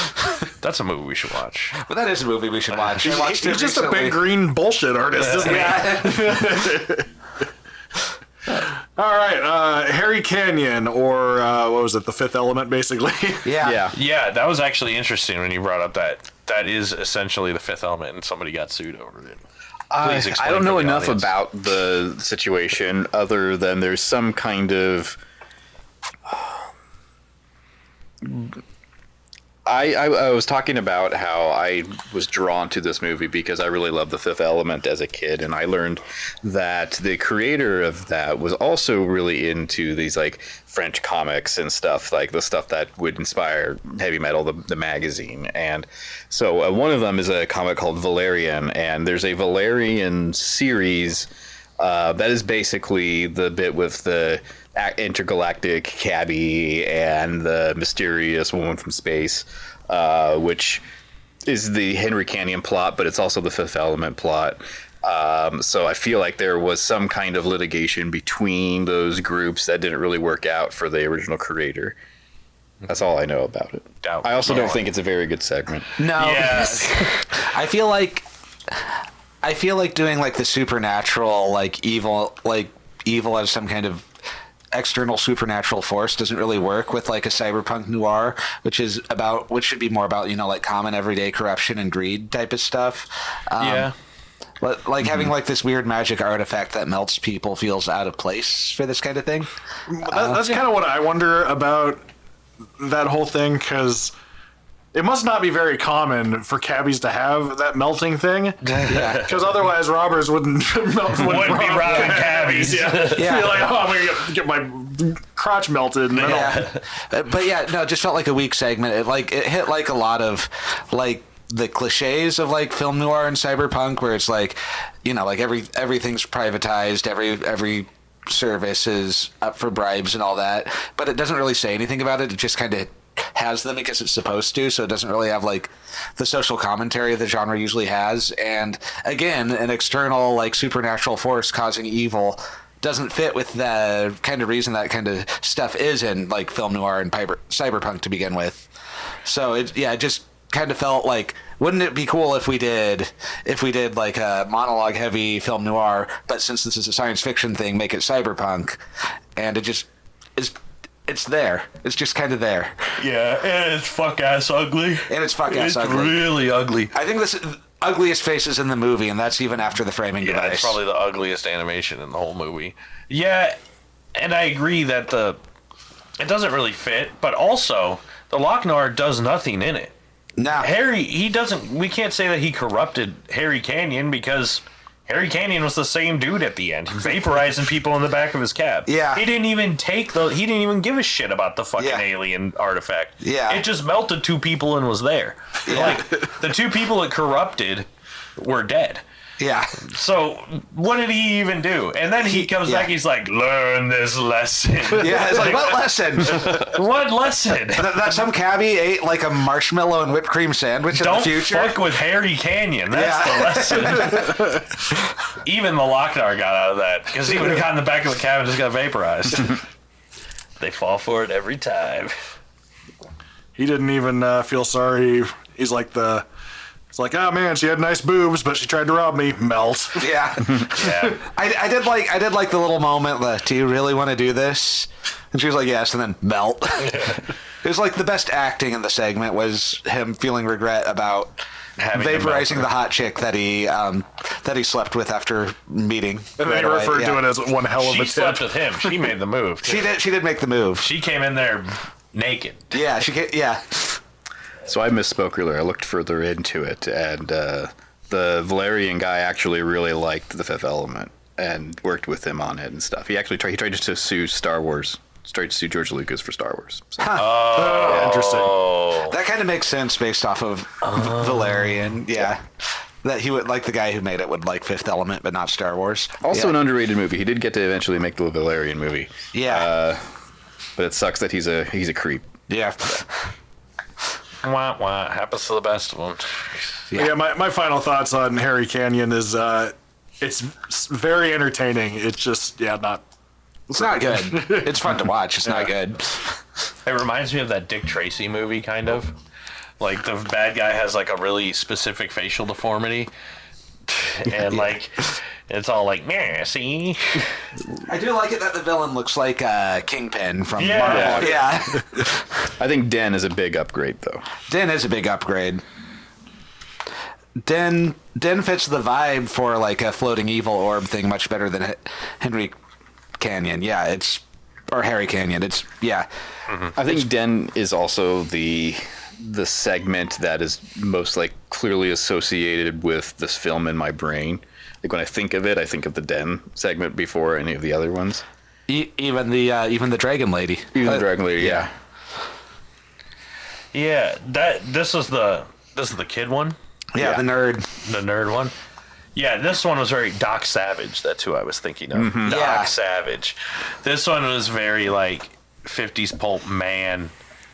that's a movie we should watch. But that is a movie we should watch. I watched He's it just a recently. big green bullshit artist, isn't he? Yeah. All right, Harry Canyon, or what was it, The Fifth Element, basically. Yeah. Yeah, that was actually interesting when you brought up that is essentially the Fifth Element, and somebody got sued over it. Please explain I don't for know the enough audience. about the situation other than there's some kind of. I was talking about how I was drawn to this movie because I really loved The Fifth Element as a kid, and I learned that the creator of that was also really into these like French comics and stuff, like the stuff that would inspire heavy metal, the magazine. And so one of them is a comic called Valerian, and there's a Valerian series that is basically the bit with the intergalactic cabbie and the mysterious woman from space, which is the Henry Canyon plot, but it's also the Fifth Element plot. So I feel like there was some kind of litigation between those groups that didn't really work out for the original creator. That's all I know about it. I also don't think it's a very good segment. No. Yes. I feel like doing like the supernatural, like evil as some kind of external supernatural force doesn't really work with like a cyberpunk noir, which should be more about, like common everyday corruption and greed type of stuff. Like having like this weird magic artifact that melts people feels out of place for this kind of thing. That's kind of what I wonder about that whole thing, because it must not be very common for cabbies to have that melting thing. Yeah. Because otherwise robbers wouldn't Wouldn't be robbing cabbies. Yeah. Yeah. Be like, oh, I'm going to get my crotch melted. And then But yeah, no, it just felt like a weak segment. It hit like a lot of like the cliches of like film noir and cyberpunk, where it's like, like everything's privatized, every service is up for bribes and all that, but it doesn't really say anything about it. It just kind of has them because it's supposed to, so it doesn't really have like the social commentary the genre usually has. And again, an external like supernatural force causing evil doesn't fit with the kind of reason that kind of stuff is in like film noir and cyberpunk to begin with. So it just kind of felt like, wouldn't it be cool if we did like a monologue heavy film noir, but since this is a science fiction thing, make it cyberpunk. And it just is. It's there. It's just kind of there. Yeah, and it's fuck ass ugly. It's It's really ugly. I think this is the ugliest faces in the movie, and that's even after the framing Yeah, device. it's probably the ugliest animation in the whole movie. Yeah, and I agree that it doesn't really fit, but also the Lochnar does nothing in it. No. Harry, we can't say that he corrupted Harry Canyon because Harry Canyon was the same dude at the end, vaporizing people in the back of his cab. Yeah. He didn't even give a shit about the fucking alien artifact. Yeah. It just melted 2 people and was there. Yeah. Like, the 2 people it corrupted were dead. Yeah. So, what did he even do? And then he comes back, he's like, learn this lesson. Yeah, it's like, what lesson? What lesson? that some cabbie ate like a marshmallow and whipped cream sandwich in the Don't future? fuck with Harry Canyon. That's the lesson. Even the Lochnar got out of that, because he would have gotten in the back of the cab and just got vaporized. They fall for it every time. He didn't even feel sorry. He's like It's like, oh man, she had nice boobs, but she tried to rob me. Melt. Yeah. Yeah. I did like the little moment that, do you really want to do this? And she was like, yes, and then melt. It was like the best acting in the segment was him feeling regret about Having vaporizing the hot chick that he slept with after meeting. And they referred to it as one hell of a She tip. slept with him. She made the move. She did make the move. She came in there naked. Yeah, yeah. So I misspoke earlier. I looked further into it, and the Valerian guy actually really liked The Fifth Element and worked with him on it and stuff. He actually tried to sue Star Wars. Tried to sue George Lucas for Star Wars. So. Yeah, interesting. That kind of makes sense based off of Valerian. Yeah. That he would like the guy who made it would like Fifth Element, but not Star Wars. Also an underrated movie. He did get to eventually make the Valerian movie. Yeah. But it sucks that he's a creep. Yeah. Wah, wah. Happens to the best of them. Yeah, my final thoughts on Harry Canyon is it's very entertaining. It's just, not. It's not good. It's fun to watch. It's not good. It reminds me of that Dick Tracy movie, kind of. Like, the bad guy has, like, a really specific facial deformity. And, like, it's all like, yeah, see? I do like it that the villain looks like Kingpin from Yeah. Marvel. Yeah. I think Den is a big upgrade, though. Den is a big upgrade. Den fits the vibe for like a floating evil orb thing much better than Henry Canyon. Yeah, or Harry Canyon. I think Den is also the segment that is most like clearly associated with this film in my brain. Like when I think of it, I think of the Den segment before any of the other ones. Even the Dragon Lady. Even the Dragon Lady, yeah. Yeah, this is the kid one. Yeah, the nerd. The nerd one. Yeah, this one was very Doc Savage. That's who I was thinking of. Doc Yeah. Savage. This one was very like 50s pulp man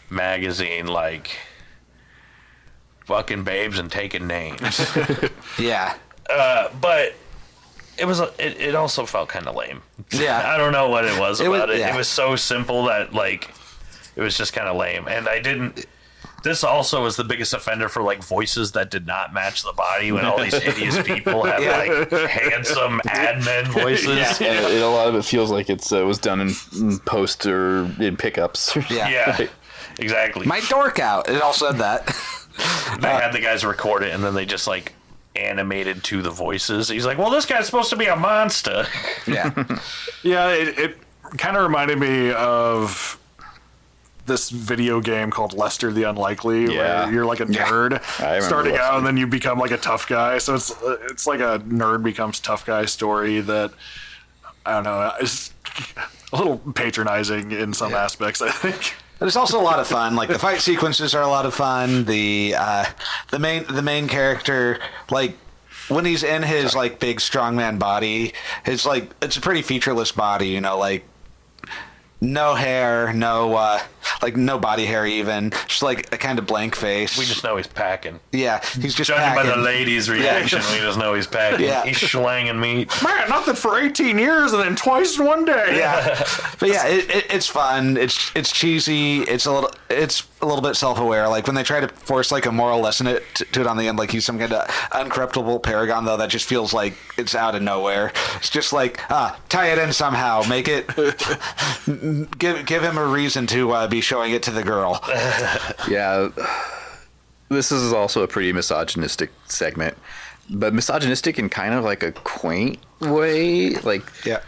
magazine, like fucking babes and taking names. Yeah. But it also felt kind of lame. Yeah. I don't know what it was about it. Yeah. It was so simple that like it was just kind of lame, and I didn't. This also was the biggest offender for like voices that did not match the body when all these hideous people have like handsome admin voices. And a lot of it feels like it was done in post or in pickups. Yeah, exactly. My dork out. It all said that. They had the guys record it, and then they just like animated to the voices. He's like, well, this guy's supposed to be a monster. Yeah. Yeah, it kind of reminded me of this video game called Lester the Unlikely, Yeah. where you're like a nerd I remember starting Lester. out, and then you become like a tough guy. So it's like a nerd becomes tough guy story that, I don't know, is a little patronizing in some aspects, I think. But it's also a lot of fun. Like the fight sequences are a lot of fun. The main character, like when he's in his like big strongman body, it's like it's a pretty featureless body, you know, like no hair, no body hair even, just like a kind of blank face. We just know he's packing. Yeah, he's just Judging by packing. the ladies' reaction, we just know he's packing. Yeah. He's slanging meat. Man, nothing for 18 years and then twice in one day. Yeah, but yeah, it's fun. It's cheesy. It's a little bit self-aware. Like when they try to force like a moral lesson to it on the end, like he's some kind of uncorruptible paragon, though that just feels like it's out of nowhere. It's just like tie it in somehow, make it give him a reason to be showing it to the girl. Yeah, this is also a pretty misogynistic segment, but misogynistic in kind of like a quaint way. Like, Yeah.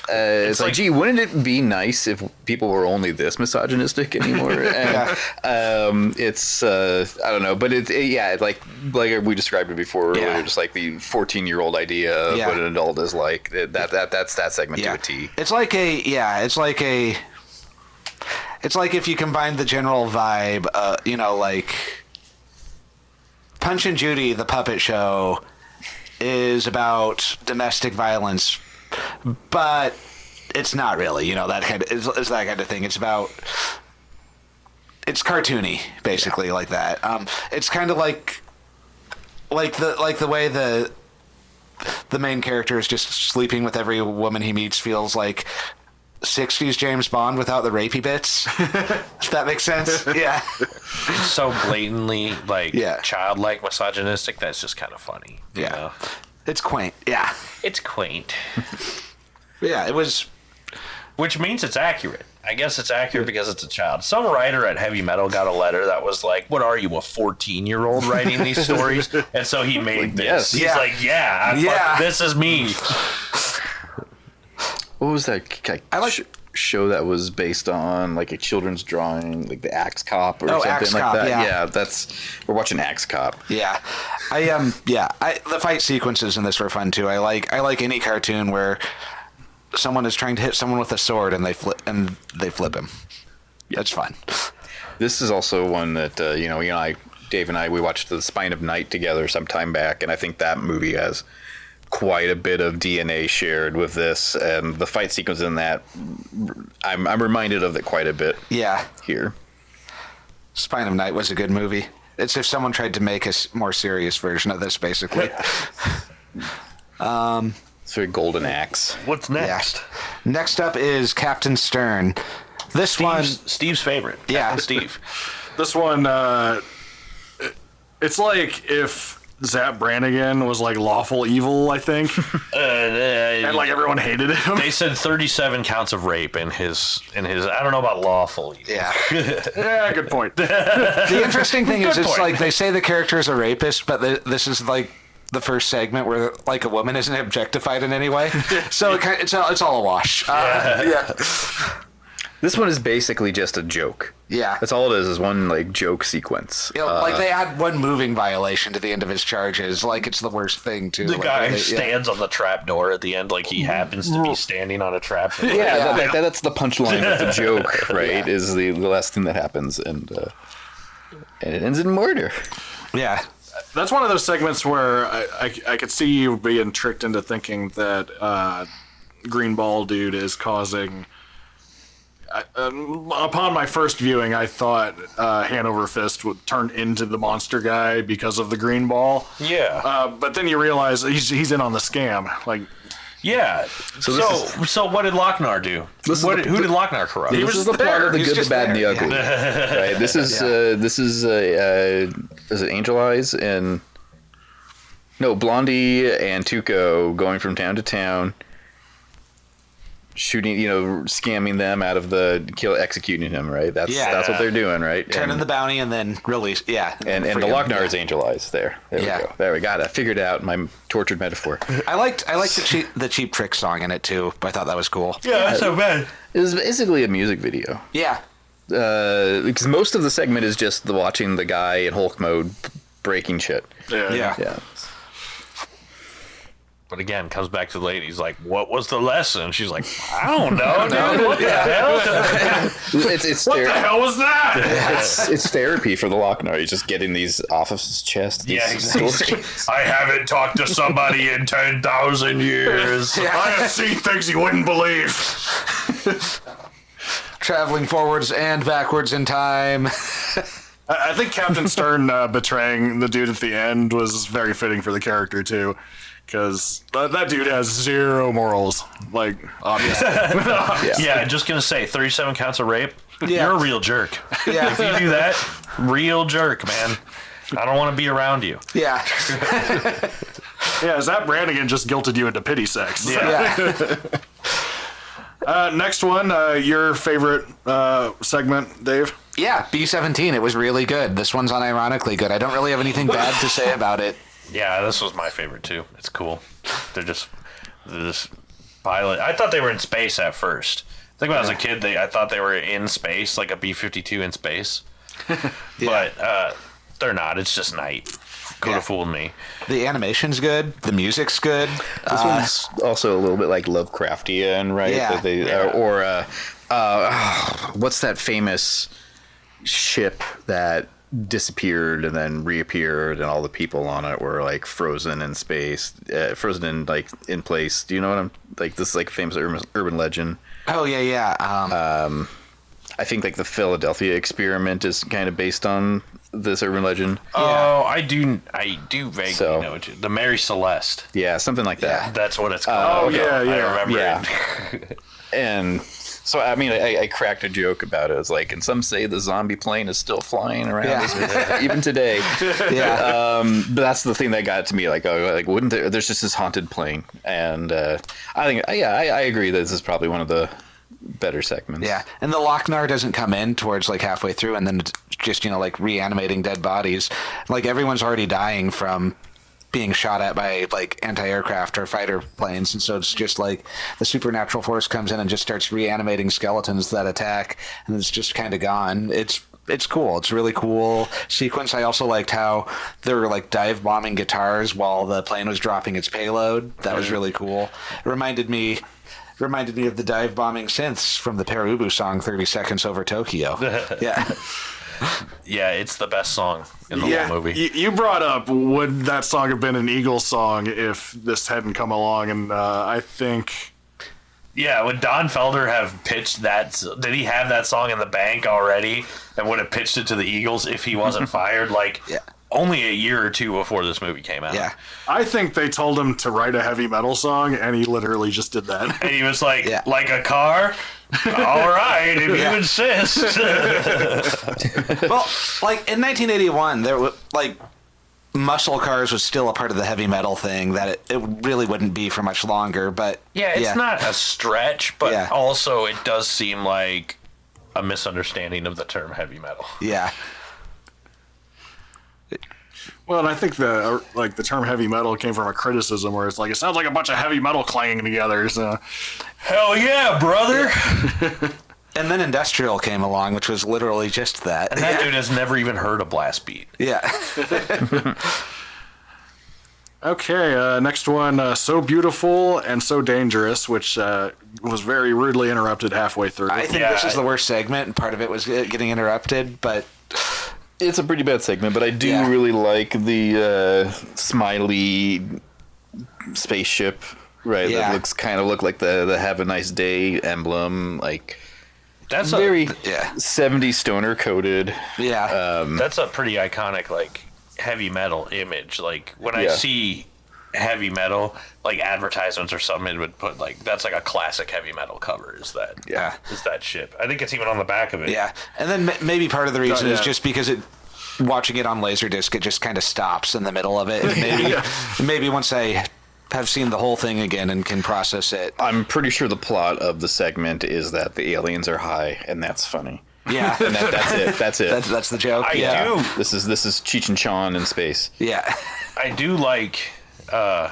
it's like, gee, wouldn't it be nice if people were only this misogynistic anymore? And, it's I don't know, but it's like we described it before earlier, just like the 14-year-old idea of what an adult is like. That's that segment to a T. It's like if you combine the general vibe, like Punch and Judy, the puppet show, is about domestic violence, but it's not really, that kind of is that kind of thing. It's cartoony, basically, like that. It's kind of like the way the main character is just sleeping with every woman he meets feels like 60s James Bond without the rapey bits. If that makes sense. Yeah. It's so blatantly childlike misogynistic that's just kind of funny. You know? It's quaint. Yeah. It's quaint. Yeah, it was. Which means it's accurate. I guess it's accurate because it's a child. Some writer at Heavy Metal got a letter that was like, what are you, a 14-year-old writing these stories? And so he made this. He's like, fuck, this is me. What was that show that was based on like a children's drawing, like the Axe Cop or something Axe like Cop, that? Yeah, we're watching Axe Cop. Yeah, the fight sequences in this were fun too. I like any cartoon where someone is trying to hit someone with a sword and they flip him. That's fun. This is also one that Dave and I, we watched The Spine of Night together some time back, and I think that movie has quite a bit of DNA shared with this, and the fight sequence in that, I'm reminded of it quite a bit. Yeah, here. Spine of Night was a good movie. It's if someone tried to make a more serious version of this, basically. It's very Golden Axe. What's next? Yeah. Next up is Captain Stern. Steve's favorite. Yeah, Captain Steve. This one, it's like if Zap Brannigan was like lawful evil, I think, and like everyone hated him. They said 37 counts of rape in his. I don't know about lawful evil. Yeah. Yeah, good point. The interesting thing is, it's like they say the character is a rapist, but this is like the first segment where like a woman isn't objectified in any way. So it's all a wash. This one is basically just a joke. Yeah. That's all it is one like joke sequence. Like they add one moving violation to the end of his charges. Like it's the worst thing too. The guy stands on the trap door at the end like he happens to be standing on a trap door. That's the punchline of the joke, right? Is the last thing that happens, and it ends in murder. Yeah. That's one of those segments where I could see you being tricked into thinking that Green Ball Dude is causing... upon my first viewing, I thought Hanover Fist would turn into the monster guy because of the green ball. Yeah. But then you realize he's in on the scam. Like, yeah. So what did Lochnar do? Who did Lochnar corrupt? This is the plot of the good, the bad, and the ugly. Right. This is is it Angel Eyes and Blondie and Tuco going from town to town, shooting, scamming them out of executing him, right? That's what they're doing, right? Turning the bounty and then release, And the Lochnar is Angel Eyes. There we go. There we got it. I figured out my tortured metaphor. I liked the Cheap Trick song in it too. I thought that was cool. Yeah, that's so bad. It was basically a music video. Yeah. Because most of the segment is just watching the guy in Hulk mode breaking shit. Yeah. But again, comes back to the ladies like, what was the lesson? She's like, I don't know, dude. What the hell? What the hell was that? It's therapy for the Lochnar. He's just getting these off of his chest. Yeah, exactly. I haven't talked to somebody in 10,000 years. I have seen things you wouldn't believe. Traveling forwards and backwards in time. I think Captain Stern betraying the dude at the end was very fitting for the character too. Because that dude has zero morals, like, obviously. Yeah, just going to say, 37 counts of rape, you're a real jerk. Yeah. If you do that, real jerk, man. I don't want to be around you. Yeah. Yeah, Zap Brannigan just guilted you into pity sex. Yeah. Next one, your favorite segment, Dave? Yeah, B-17. It was really good. This one's unironically good. I don't really have anything bad to say about it. Yeah, this was my favorite too. It's cool. They're just pilot. I thought they were in space at first. I think when I was a kid, I thought they were in space, like a B-52 in space. But they're not. It's just night. Could have fooled me. The animation's good. The music's good. This one's also a little bit like Lovecraftian, right? Yeah. What's that famous ship that disappeared and then reappeared, and all the people on it were like frozen in space, frozen in like in place. Do you know what I'm like? This is like famous urban legend. Oh yeah. I think like the Philadelphia experiment is kind of based on this urban legend. Oh, I do vaguely know the Mary Celeste. Yeah, something like that. That's what it's called. yeah. I remember. Yeah. And so, I mean, I cracked a joke about it. It's like, and some say the zombie plane is still flying around even today. Yeah. But that's the thing that got to me. Like, wouldn't there's just this haunted plane? And I think, I agree that this is probably one of the better segments. Yeah, and the Lochnar doesn't come in towards like halfway through, and then it's just like reanimating dead bodies. Like everyone's already dying from being shot at by like anti-aircraft or fighter planes, and so it's just like the supernatural force comes in and just starts reanimating skeletons that attack, and it's just kind of gone. It's cool. It's a really cool sequence. I also liked how they were like dive bombing guitars while the plane was dropping its payload. That was really cool. It reminded me of the dive bombing synths from the Perubu song 30 Seconds Over Tokyo. Yeah. Yeah, it's the best song in the whole movie. You brought up, would that song have been an Eagles song if this hadn't come along? And I think... Yeah, would Don Felder have pitched that? Did he have that song in the bank already and would have pitched it to the Eagles if he wasn't fired? Like, only a year or two before this movie came out. Yeah. I think they told him to write a heavy metal song, and he literally just did that. And he was like, like a car? All right, if you insist. Well, like in 1981, there was like muscle cars was still a part of the heavy metal thing that it really wouldn't be for much longer. But it's not a stretch, but also it does seem like a misunderstanding of the term heavy metal. Yeah. Well, and I think the term heavy metal came from a criticism where it's like, it sounds like a bunch of heavy metal clanging together. So, hell yeah, brother. And then industrial came along, which was literally just that. And that dude has never even heard a blast beat. Yeah. Okay, next one, So Beautiful and So Dangerous, which was very rudely interrupted halfway through. I think this is the worst segment, and part of it was getting interrupted, but... It's a pretty bad segment, but I do really like the smiley spaceship, right? Yeah. That look like the Have a Nice Day emblem, like that's very 70s stoner coded. Yeah. That's a pretty iconic like heavy metal image. Like when I see heavy metal like advertisements or something, it would put like that's like a classic heavy metal cover. Is that ship? I think it's even on the back of it. Yeah, and then maybe part of the reason is just because watching it on Laserdisc, it just kind of stops in the middle of it. And maybe once I have seen the whole thing again and can process it. I'm pretty sure the plot of the segment is that the aliens are high, and that's funny. Yeah, and that's it. That's it. That's the joke. I do. This is Cheech and Chong in space. Yeah, I do like the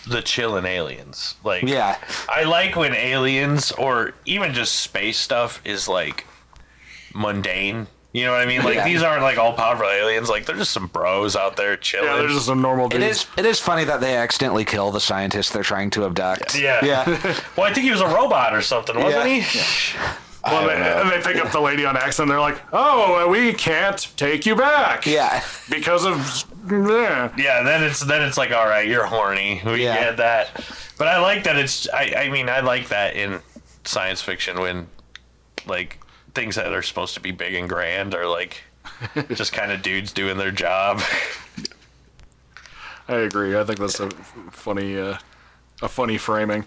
chillin' aliens. Like, I like when aliens or even just space stuff is like mundane. You know what I mean? Like these aren't like all powerful aliens. Like they're just some bros out there chilling. Yeah, they're just some normal dudes. It is funny that they accidentally kill the scientist they're trying to abduct. Yeah. Well, I think he was a robot or something, wasn't he? Yeah. Well, they pick up the lady on accident. They're like, "Oh, we can't take you back." Yeah, because of Yeah. Then it's like, all right, you're horny. We get that. But I like that. I mean, I like that in science fiction when like things that are supposed to be big and grand are like just kind of dudes doing their job. I agree. I think that's a funny framing.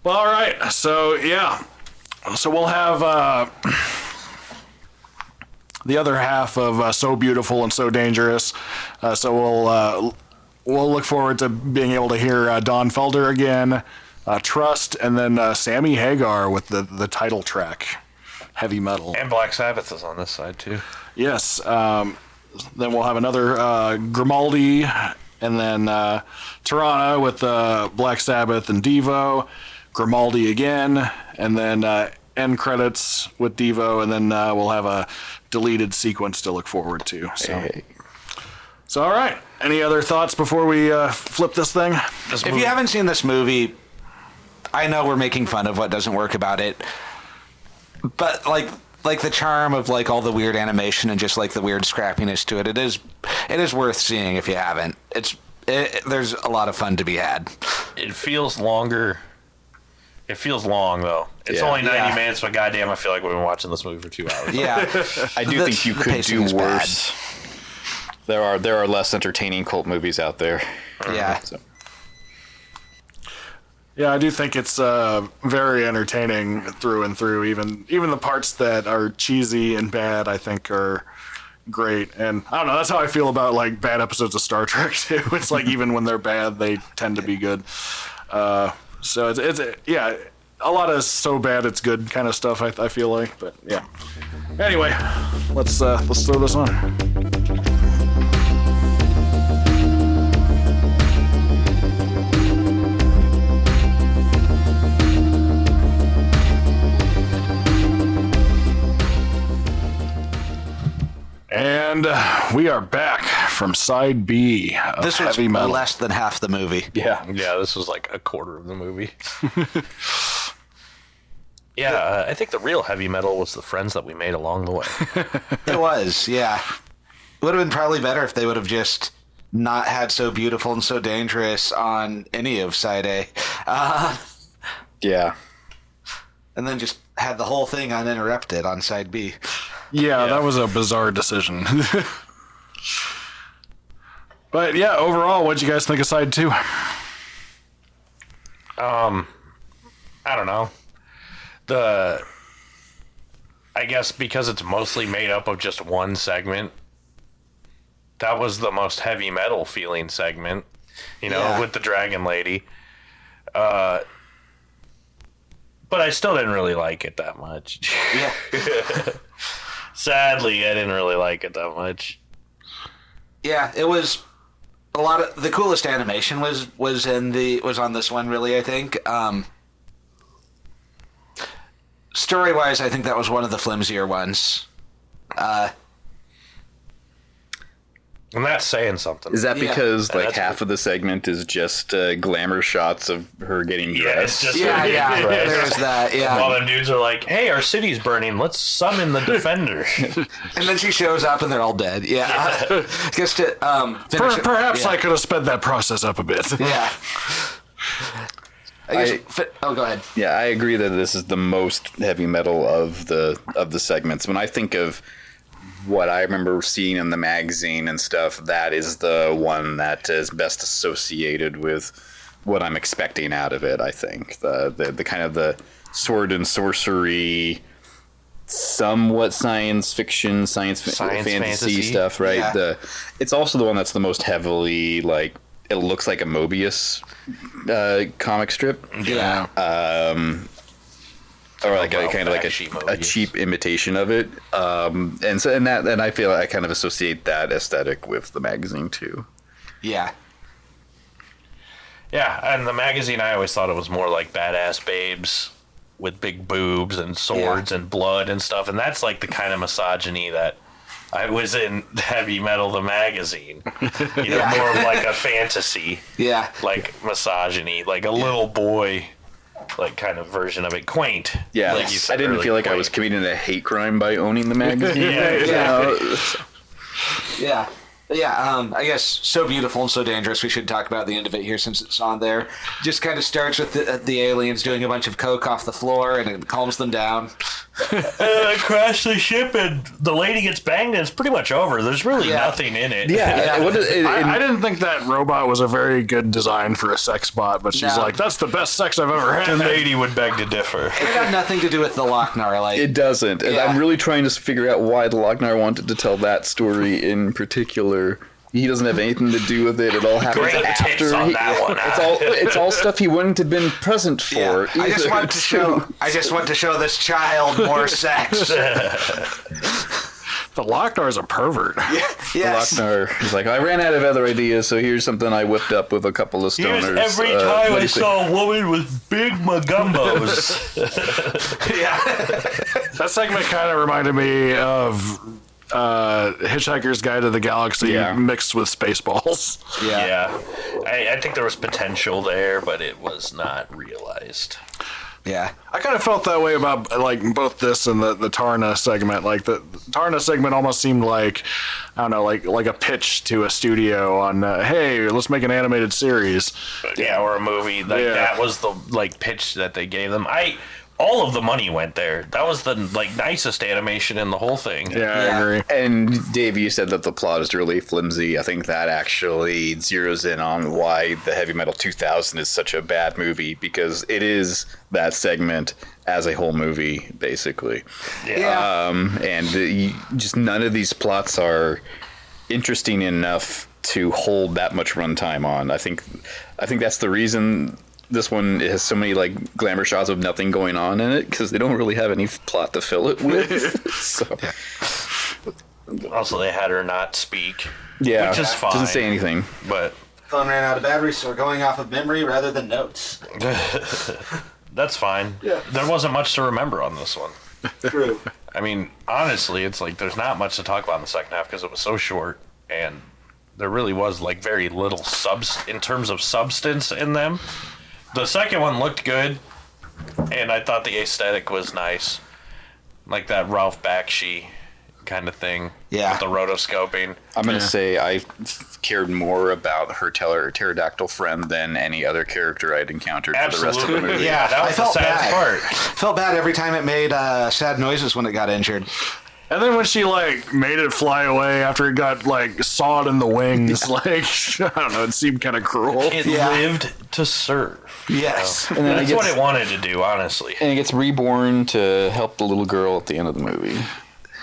Well, all right. So so we'll have the other half of So Beautiful and So Dangerous. So we'll look forward to being able to hear Don Felder again, Trust, and then Sammy Hagar with the title track, Heavy Metal. And Black Sabbath is on this side too. Yes. Then we'll have another Grimaldi And then Tirana with Black Sabbath and Devo, Grimaldi again, and then end credits with Devo, and then we'll have a deleted sequence to look forward to. So all right. Any other thoughts before we flip this thing? If you haven't seen this movie, I know we're making fun of what doesn't work about it, but like the charm of like all the weird animation and just like the weird scrappiness to it, it is worth seeing if you haven't. There's a lot of fun to be had. It feels longer. It feels long though. It's only 90 minutes, but goddamn, I feel like we've been watching this movie for 2 hours. Yeah, I do think you could do worse. There are less entertaining cult movies out there. Yeah. So. Yeah, I do think it's very entertaining through and through. Even the parts that are cheesy and bad, I think, are great. And I don't know, that's how I feel about like bad episodes of Star Trek too. It's like even when they're bad, they tend to be good. So it's a lot of so bad it's good kind of stuff. I feel like, but yeah. Anyway, let's throw this on. And we are back from side B of This was Heavy Metal. less than half the movie. Yeah, this was like a quarter of the movie. I think the real heavy metal was the friends that we made along the way. It was, yeah. Would have been probably better if they would have just not had So Beautiful and So Dangerous on any of side A. Yeah. And then just had the whole thing uninterrupted on side B. Yeah, that was a bizarre decision. But yeah, overall, what'd you guys think of side 2? I don't know. I guess because it's mostly made up of just one segment, that was the most heavy metal feeling segment, with the Dragon Lady. But I still didn't really like it that much. Yeah. Sadly, I didn't really like it that much. Yeah, it was a lot of the coolest animation was on this one, really, I think. Story-wise, I think that was one of the flimsier ones. And that's saying something. Is that because like that's half of the segment is just glamour shots of her getting dressed? It's just Yeah, there's that, yeah. While them dudes are like, hey, our city's burning, let's summon the Defender. And then she shows up and they're all dead. Yeah. Just to finish it. Perhaps I could have sped that process up a bit. Yeah. Go ahead. Yeah, I agree that this is the most heavy metal of the segments. When I think of what I remember seeing in the magazine and stuff, that is the one that is best associated with what I'm expecting out of it. I think the kind of the sword and sorcery, somewhat science fiction, fantasy stuff, right? Yeah. It's also the one that's the most heavily like it looks like a Mobius comic strip. Yeah. Or like a kind of like a cheap imitation of it, and I feel I kind of associate that aesthetic with the magazine too. Yeah. Yeah, and the magazine, I always thought it was more like badass babes with big boobs and swords and blood and stuff, and that's like the kind of misogyny that I was in Heavy Metal the magazine. More of like a fantasy, like misogyny, like a little boy. Like kind of version of it, quaint. Yeah, like you said, I didn't really feel like quaint. I was committing a hate crime by owning the magazine. Yeah. I guess So Beautiful and So Dangerous, we should talk about the end of it here since it's on there. Just kind of starts with the aliens doing a bunch of coke off the floor and it calms them down. Crash the ship and the lady gets banged and it's pretty much over. There's really nothing in it. I didn't think that robot was a very good design for a sex bot, but she's like, that's the best sex I've ever had. The lady would beg to differ. It had nothing to do with the Lochnar. Like, it doesn't. And I'm really trying to figure out why the Lochnar wanted to tell that story in particular. He doesn't have anything to do with it. It all happens Great after. tips on that one. It's all stuff he wouldn't have been present for. I just want to show this child more sex. If The Lochnar is a pervert. Yes. Lochnar is like, I ran out of other ideas, so here's something I whipped up with a couple of stoners. Every time I saw a woman with big magumbos. Yeah. That segment kind of reminded me of Hitchhiker's Guide to the Galaxy mixed with Spaceballs. Yeah. I think there was potential there, but it was not realized. Yeah. I kind of felt that way about like both this and the Tarna segment. Like the Tarna segment almost seemed like, I don't know, like a pitch to a studio on, hey, let's make an animated series. Yeah, or a movie. Like that was the like pitch that they gave them. All of the money went there. That was the like nicest animation in the whole thing. Yeah, I agree. And Dave, you said that the plot is really flimsy. I think that actually zeroes in on why the Heavy Metal 2000 is such a bad movie, because it is that segment as a whole movie, basically. Yeah. Just none of these plots are interesting enough to hold that much runtime on. I think that's the reason this one has so many like glamour shots of nothing going on in it, because they don't really have any plot to fill it with. So. Also, they had her not speak. Yeah, which is fine. Doesn't say anything. But Phone ran out of battery, so we're going off of memory rather than notes. that's fine. Yeah. There wasn't much to remember on this one. True. I mean, honestly, it's like there's not much to talk about in the second half because it was so short, and there really was like very little in terms of substance in them. The second one looked good, and I thought the aesthetic was nice. Like that Ralph Bakshi kind of thing. Yeah. With the rotoscoping. I'm going to say I cared more about her pterodactyl friend than any other character I'd encountered for the rest of the movie. Yeah, that was the saddest part. Felt bad every time it made sad noises when it got injured. And then when she like made it fly away after it got like sawed in the wings, like I don't know, it seemed kind of cruel. It lived to serve. Yes. And then that's what it wanted to do, honestly. And it gets reborn to help the little girl at the end of the movie.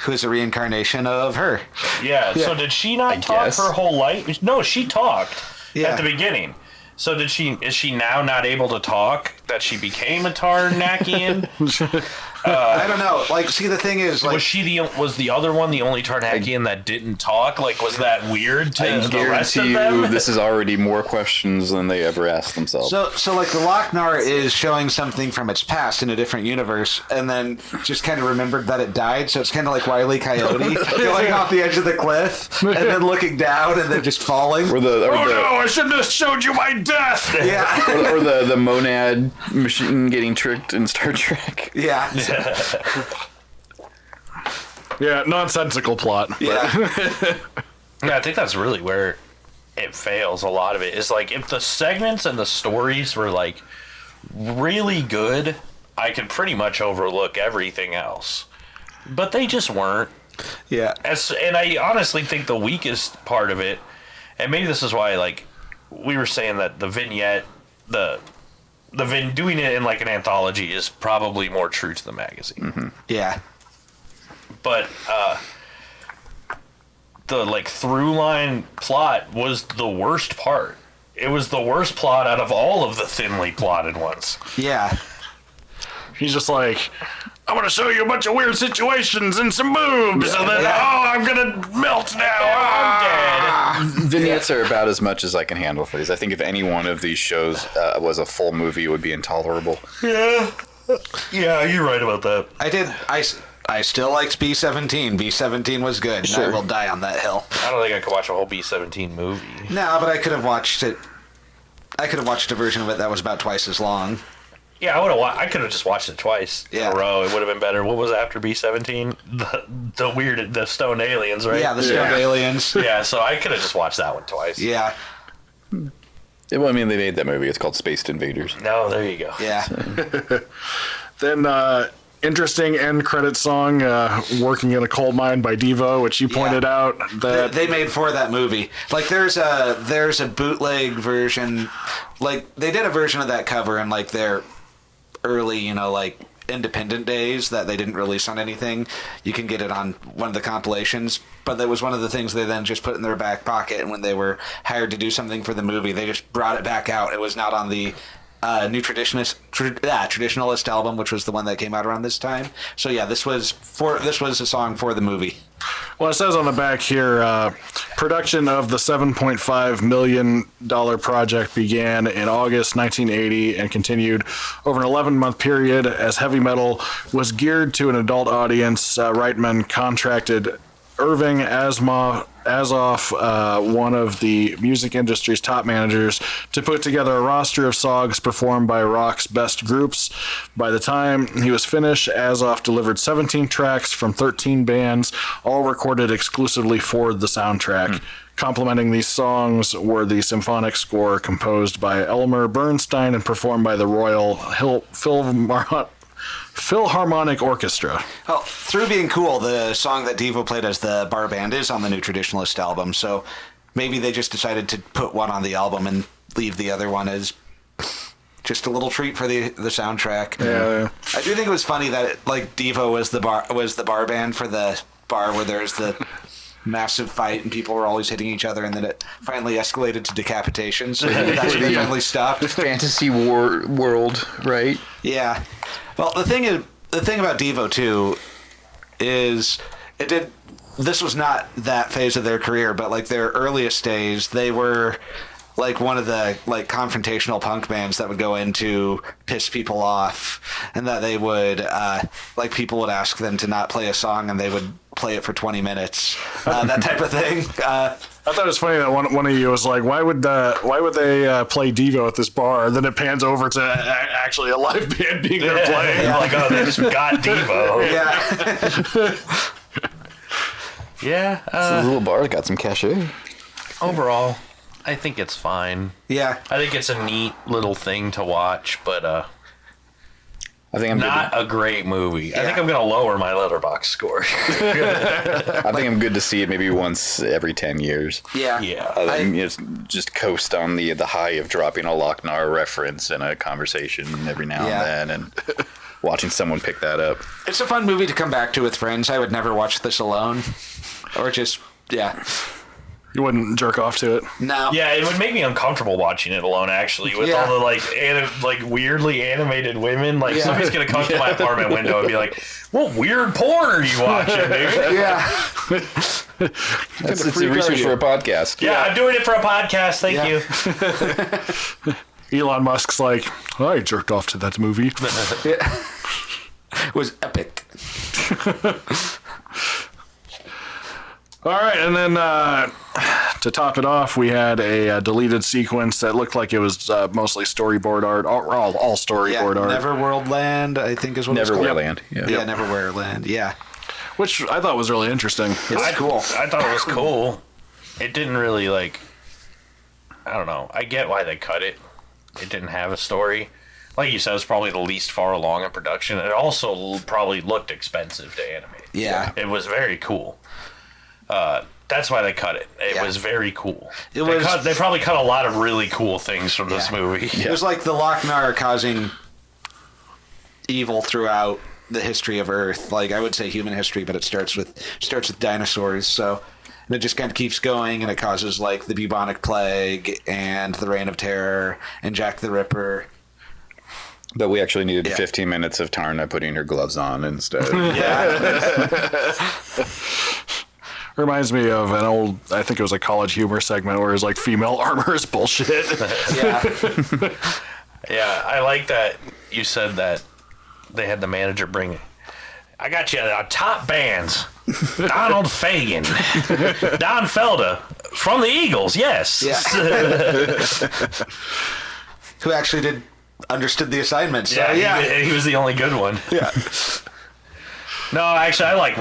Who is a reincarnation of her. Yeah, so did she not talk her whole life? No, she talked at the beginning. So is she now not able to talk that she became a Tarnakian? I don't know. Like, see, the thing is, like, was the other one the only Tarnakian that didn't talk? Like, was that weird to the rest of them? This is already more questions than they ever asked themselves. So like the Lochnar is showing something from its past in a different universe, and then just kind of remembered that it died. So it's kind of like Wile E. Coyote going off the edge of the cliff and then looking down and then just falling. No, I shouldn't have showed you my death. Yeah. or the monad machine getting tricked in Star Trek. Yeah. Yeah, nonsensical plot. Yeah. Yeah, I think that's really where it fails. A lot of it is like if the segments and the stories were like really good, I could pretty much overlook everything else. But they just weren't. Yeah. And I honestly think the weakest part of it, and maybe this is why like we were saying that the vignette, doing it in like an anthology is probably more true to the magazine. Mm-hmm. Yeah. But the like through line plot was the worst part. It was the worst plot out of all of the thinly plotted ones. Yeah. He's just like, I want to show you a bunch of weird situations and some boobs, and then I'm gonna melt now. I'm dead. Vignettes are about as much as I can handle for these. I think if any one of these shows was a full movie, it would be intolerable. Yeah, you're right about that. I still liked B-17. B-17 was good. Sure. And I will die on that hill. I don't think I could watch a whole B-17 movie. No, but I could have watched it. I could have watched a version of it that was about twice as long. Yeah, I could have just watched it twice in a row. It would have been better. What was after B-17? The stoned aliens, right? Yeah, the stoned aliens. Yeah, so I could have just watched that one twice. Yeah. Well, I mean, they made that movie. It's called Spaced Invaders. No, there you go. Yeah. Then interesting end credit song, "Working in a Coal Mine" by Devo, which you pointed out that they made for that movie. Like there's a bootleg version. Like they did a version of that cover in like their early, like independent days that they didn't release on anything. You can get it on one of the compilations, but that was one of the things they then just put in their back pocket, and when they were hired to do something for the movie, they just brought it back out. It was not on the new traditionalist album, which was the one that came out around this time. So yeah, this was a song for the movie. Well, it says on the back here, production of the $7.5 million project began in August 1980 and continued over an 11-month period. As heavy metal was geared to an adult audience, Reitman contracted Irving Azoff, one of the music industry's top managers, to put together a roster of songs performed by rock's best groups. By the time he was finished, Azoff delivered 17 tracks from 13 bands, all recorded exclusively for the soundtrack. Complementing these songs were the symphonic score composed by Elmer Bernstein and performed by the Royal Philharmonic Orchestra. Well, through being cool, the song that Devo played as the bar band is on the New Traditionalist album, so maybe they just decided to put one on the album and leave the other one as just a little treat for the soundtrack. Yeah. I do think it was funny that Devo was the bar band for the bar where there's the massive fight and people were always hitting each other, and then it finally escalated to decapitation, so that's when they finally stopped. Fantasy world, right? Yeah. Well, the thing about Devo too is this was not that phase of their career, but their earliest days, they were one of the confrontational punk bands that would go in to piss people off, and that they would people would ask them to not play a song and they would play it for 20 minutes, that type of thing. I thought it was funny that one of you was like, why would they play Devo at this bar? And then it pans over to actually a live band being there playing. Oh, they just got Devo. Yeah. The little bar got some cachet. Overall, I think it's fine. Yeah. I think it's a neat little thing to watch, but I think I'm not a great movie. I think I'm going to lower my Letterboxd score. I think I'm good to see it maybe once every 10 years. Yeah. Yeah. Just coast on the high of dropping a Lochnar reference in a conversation every now and then, and watching someone pick that up. It's a fun movie to come back to with friends. I would never watch this alone, or just You wouldn't jerk off to it. No. Yeah, it would make me uncomfortable watching it alone, actually, with all the weirdly animated women. Somebody's gonna come to my apartment window and be like, "What weird porn are you watching, dude?" Yeah. It's a research for a podcast. Yeah, I'm doing it for a podcast. Thank you. Elon Musk's like, I jerked off to that movie. It was epic. All right, and then to top it off, we had a deleted sequence that looked like it was mostly storyboard art, all storyboard art. Neverworld Land, I think is what it's called. Neverwhere Land. Yeah, Neverwhere Land. Yeah. Which I thought was really interesting. It's cool. I thought it was cool. It didn't really I don't know. I get why they cut it. It didn't have a story. Like you said, it was probably the least far along in production. It also probably looked expensive to animate. Yeah. It was very cool. That's why they cut it. It was very cool. They probably cut a lot of really cool things from this movie. It was like the Lochnar causing evil throughout the history of Earth. I would say human history, but it starts with dinosaurs. So, and it just kind of keeps going, and it causes the bubonic plague and the Reign of Terror and Jack the Ripper. But we actually needed 15 minutes of Tarna putting her gloves on instead. Reminds me of an old, I think it was a College Humor segment where it was female armor is bullshit. Yeah, I like that you said that they had the manager bring, I got you top bands. Donald Fagen, Don Felder from the Eagles, yes. Yeah. Who actually understood the assignment. So, he was the only good one. Yeah. No, actually, I like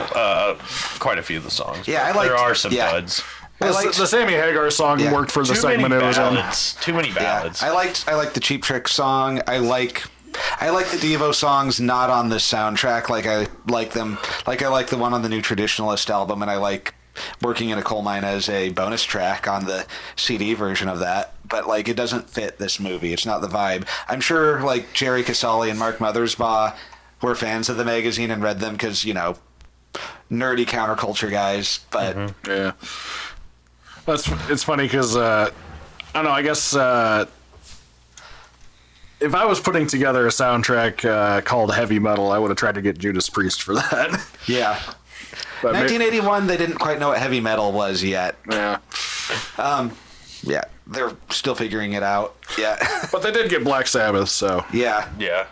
quite a few of the songs. Yeah, there are some duds. The Sammy Hagar song worked for the segment it was in. Too many ballads. I liked the Cheap Trick song. I like the Devo songs not on the soundtrack. I like them. I like the one on the New Traditionalist album, and I like Working in a Coal Mine as a bonus track on the CD version of that. But it doesn't fit this movie. It's not the vibe. I'm sure Jerry Casale and Mark Mothersbaugh were fans of the magazine and read them because, nerdy counterculture guys, but... Yeah. Well, it's funny because, I don't know, I guess if I was putting together a soundtrack called Heavy Metal, I would have tried to get Judas Priest for that. Yeah. But 1981, they didn't quite know what heavy metal was yet. yeah. Yeah, they're still figuring it out. Yeah. But they did get Black Sabbath, so Yeah. Yeah.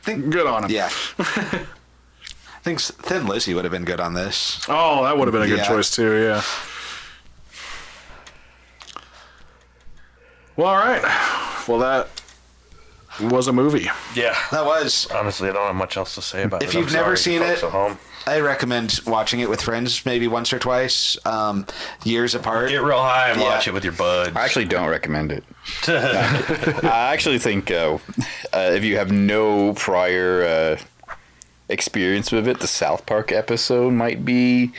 good on them. Yeah. I think Thin Lizzy would have been good on this. Oh, that would have been a good Yeah. choice too, yeah. Well, all right. Well, that was a movie. Yeah. That was. Honestly, I don't have much else to say about it. If I'm you've never sorry, seen folks it, at home. I recommend watching it with friends, maybe once or twice, years apart. Get real high and Yeah. watch it with your buds. I actually don't recommend it. I actually think if you have no prior experience with it, the South Park episode might be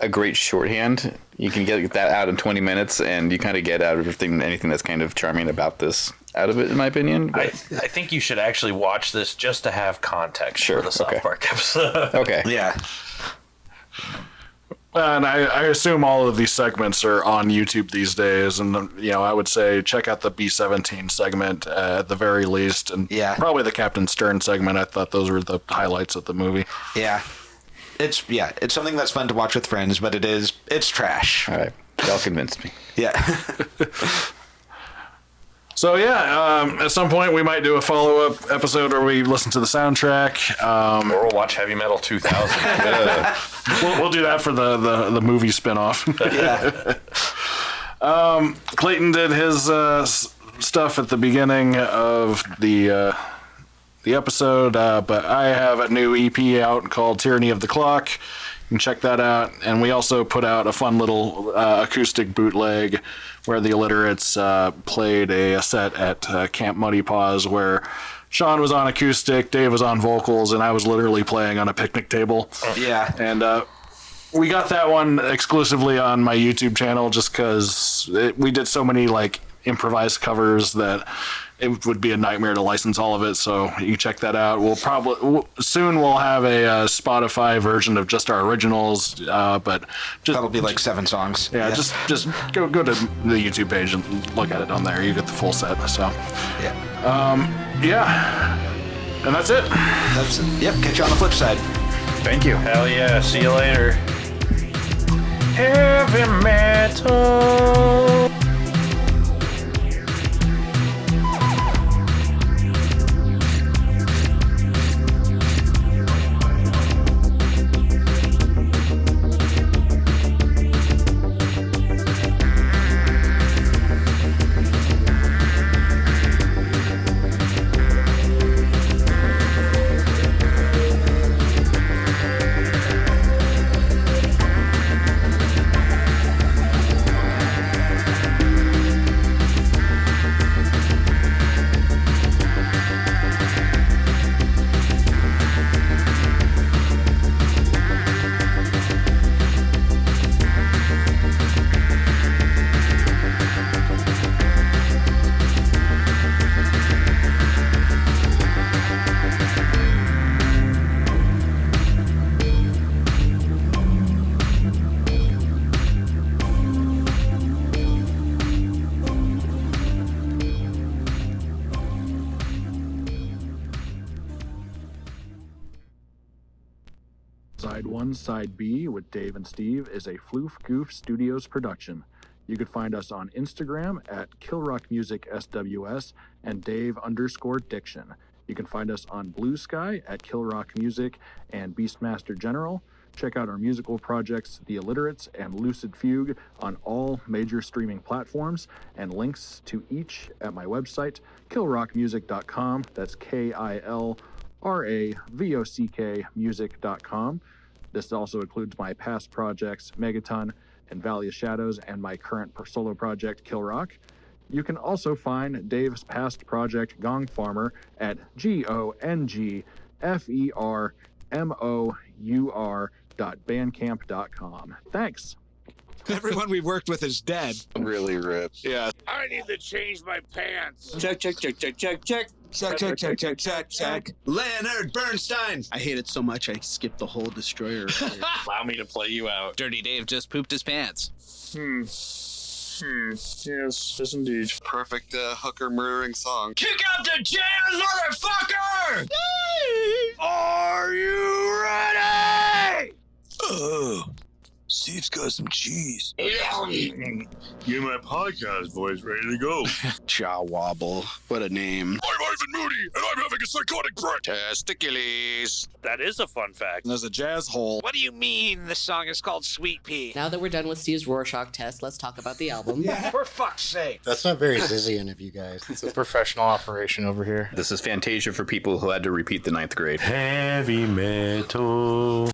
a great shorthand. You can get that out in 20 minutes, and you kind of get out of anything that's kind of charming about this out of it, in my opinion. I But, think you should actually watch this just to have context Sure, for the South okay. Park episode. okay. Yeah. And I assume all of these segments are on YouTube these days, and I would say check out the B-17 segment at the very least, and Yeah. probably the Captain Stern segment. I thought those were the highlights of the movie. Yeah. It's something that's fun to watch with friends, but it's trash. All right. Y'all convinced me. Yeah. So at some point we might do a follow-up episode where we listen to the soundtrack. Or we'll watch Heavy Metal 2000. We'll do that for the movie spinoff. Yeah. Clayton did his stuff at the beginning of the episode, but I have a new EP out called Tyranny of the Clock. You can check that out. And we also put out a fun little acoustic bootleg where the Alliterates played a set at Camp Muddy Paws where Sean was on acoustic, Dave was on vocals, and I was literally playing on a picnic table. Yeah. And we got that one exclusively on my YouTube channel just because we did so many improvised covers that it would be a nightmare to license all of it. So you check that out. We'll soon have a Spotify version of just our originals, but just That'll be like 7 songs. yeah, just go to the YouTube page and look at it on there. You get the full set. So yeah, and that's it. Yep. Catch you on the flip side. Thank you. Hell yeah. See you later. Heavy Metal. Side 1, Side B with Dave and Steve is a Floof Goof Studios production. You can find us on Instagram at KillRockMusicSWS and Dave_Diction. You can find us on Bluesky at KillRock Music and Beastmaster General. Check out our musical projects, The Alliterates and Lucid Fugue, on all major streaming platforms, and links to each at my website, killrockmusic.com. That's KILRAVOCK music.com. This also includes my past projects, Megaton and Valley of Shadows, and my current solo project, Kill Rock. You can also find Dave's past project, Gong Farmer, at GONGFERMOUR.bandcamp.com. Thanks. Everyone we worked with is dead. Really ripped. Yeah. I need to change my pants. Check. Check. Leonard Bernstein. I hate it so much I skipped the whole Destroyer. Allow me to play you out. Dirty Dave just pooped his pants. Yes, indeed. Perfect hooker murdering song. Kick out the jazz, motherfucker! Are you ready? Steve's got some cheese. Get my podcast voice ready to go. Jaw Wobble. What a name. I'm Ivan Moody, and I'm having a psychotic break. Testicules. That is a fun fact. There's a jazz hole. What do you mean the song is called Sweet Pea? Now that we're done with Steve's Rorschach test, let's talk about the album. For fuck's sake. That's not very Zizian of you guys. It's a professional operation over here. This is Fantasia for people who had to repeat the ninth grade. Heavy metal.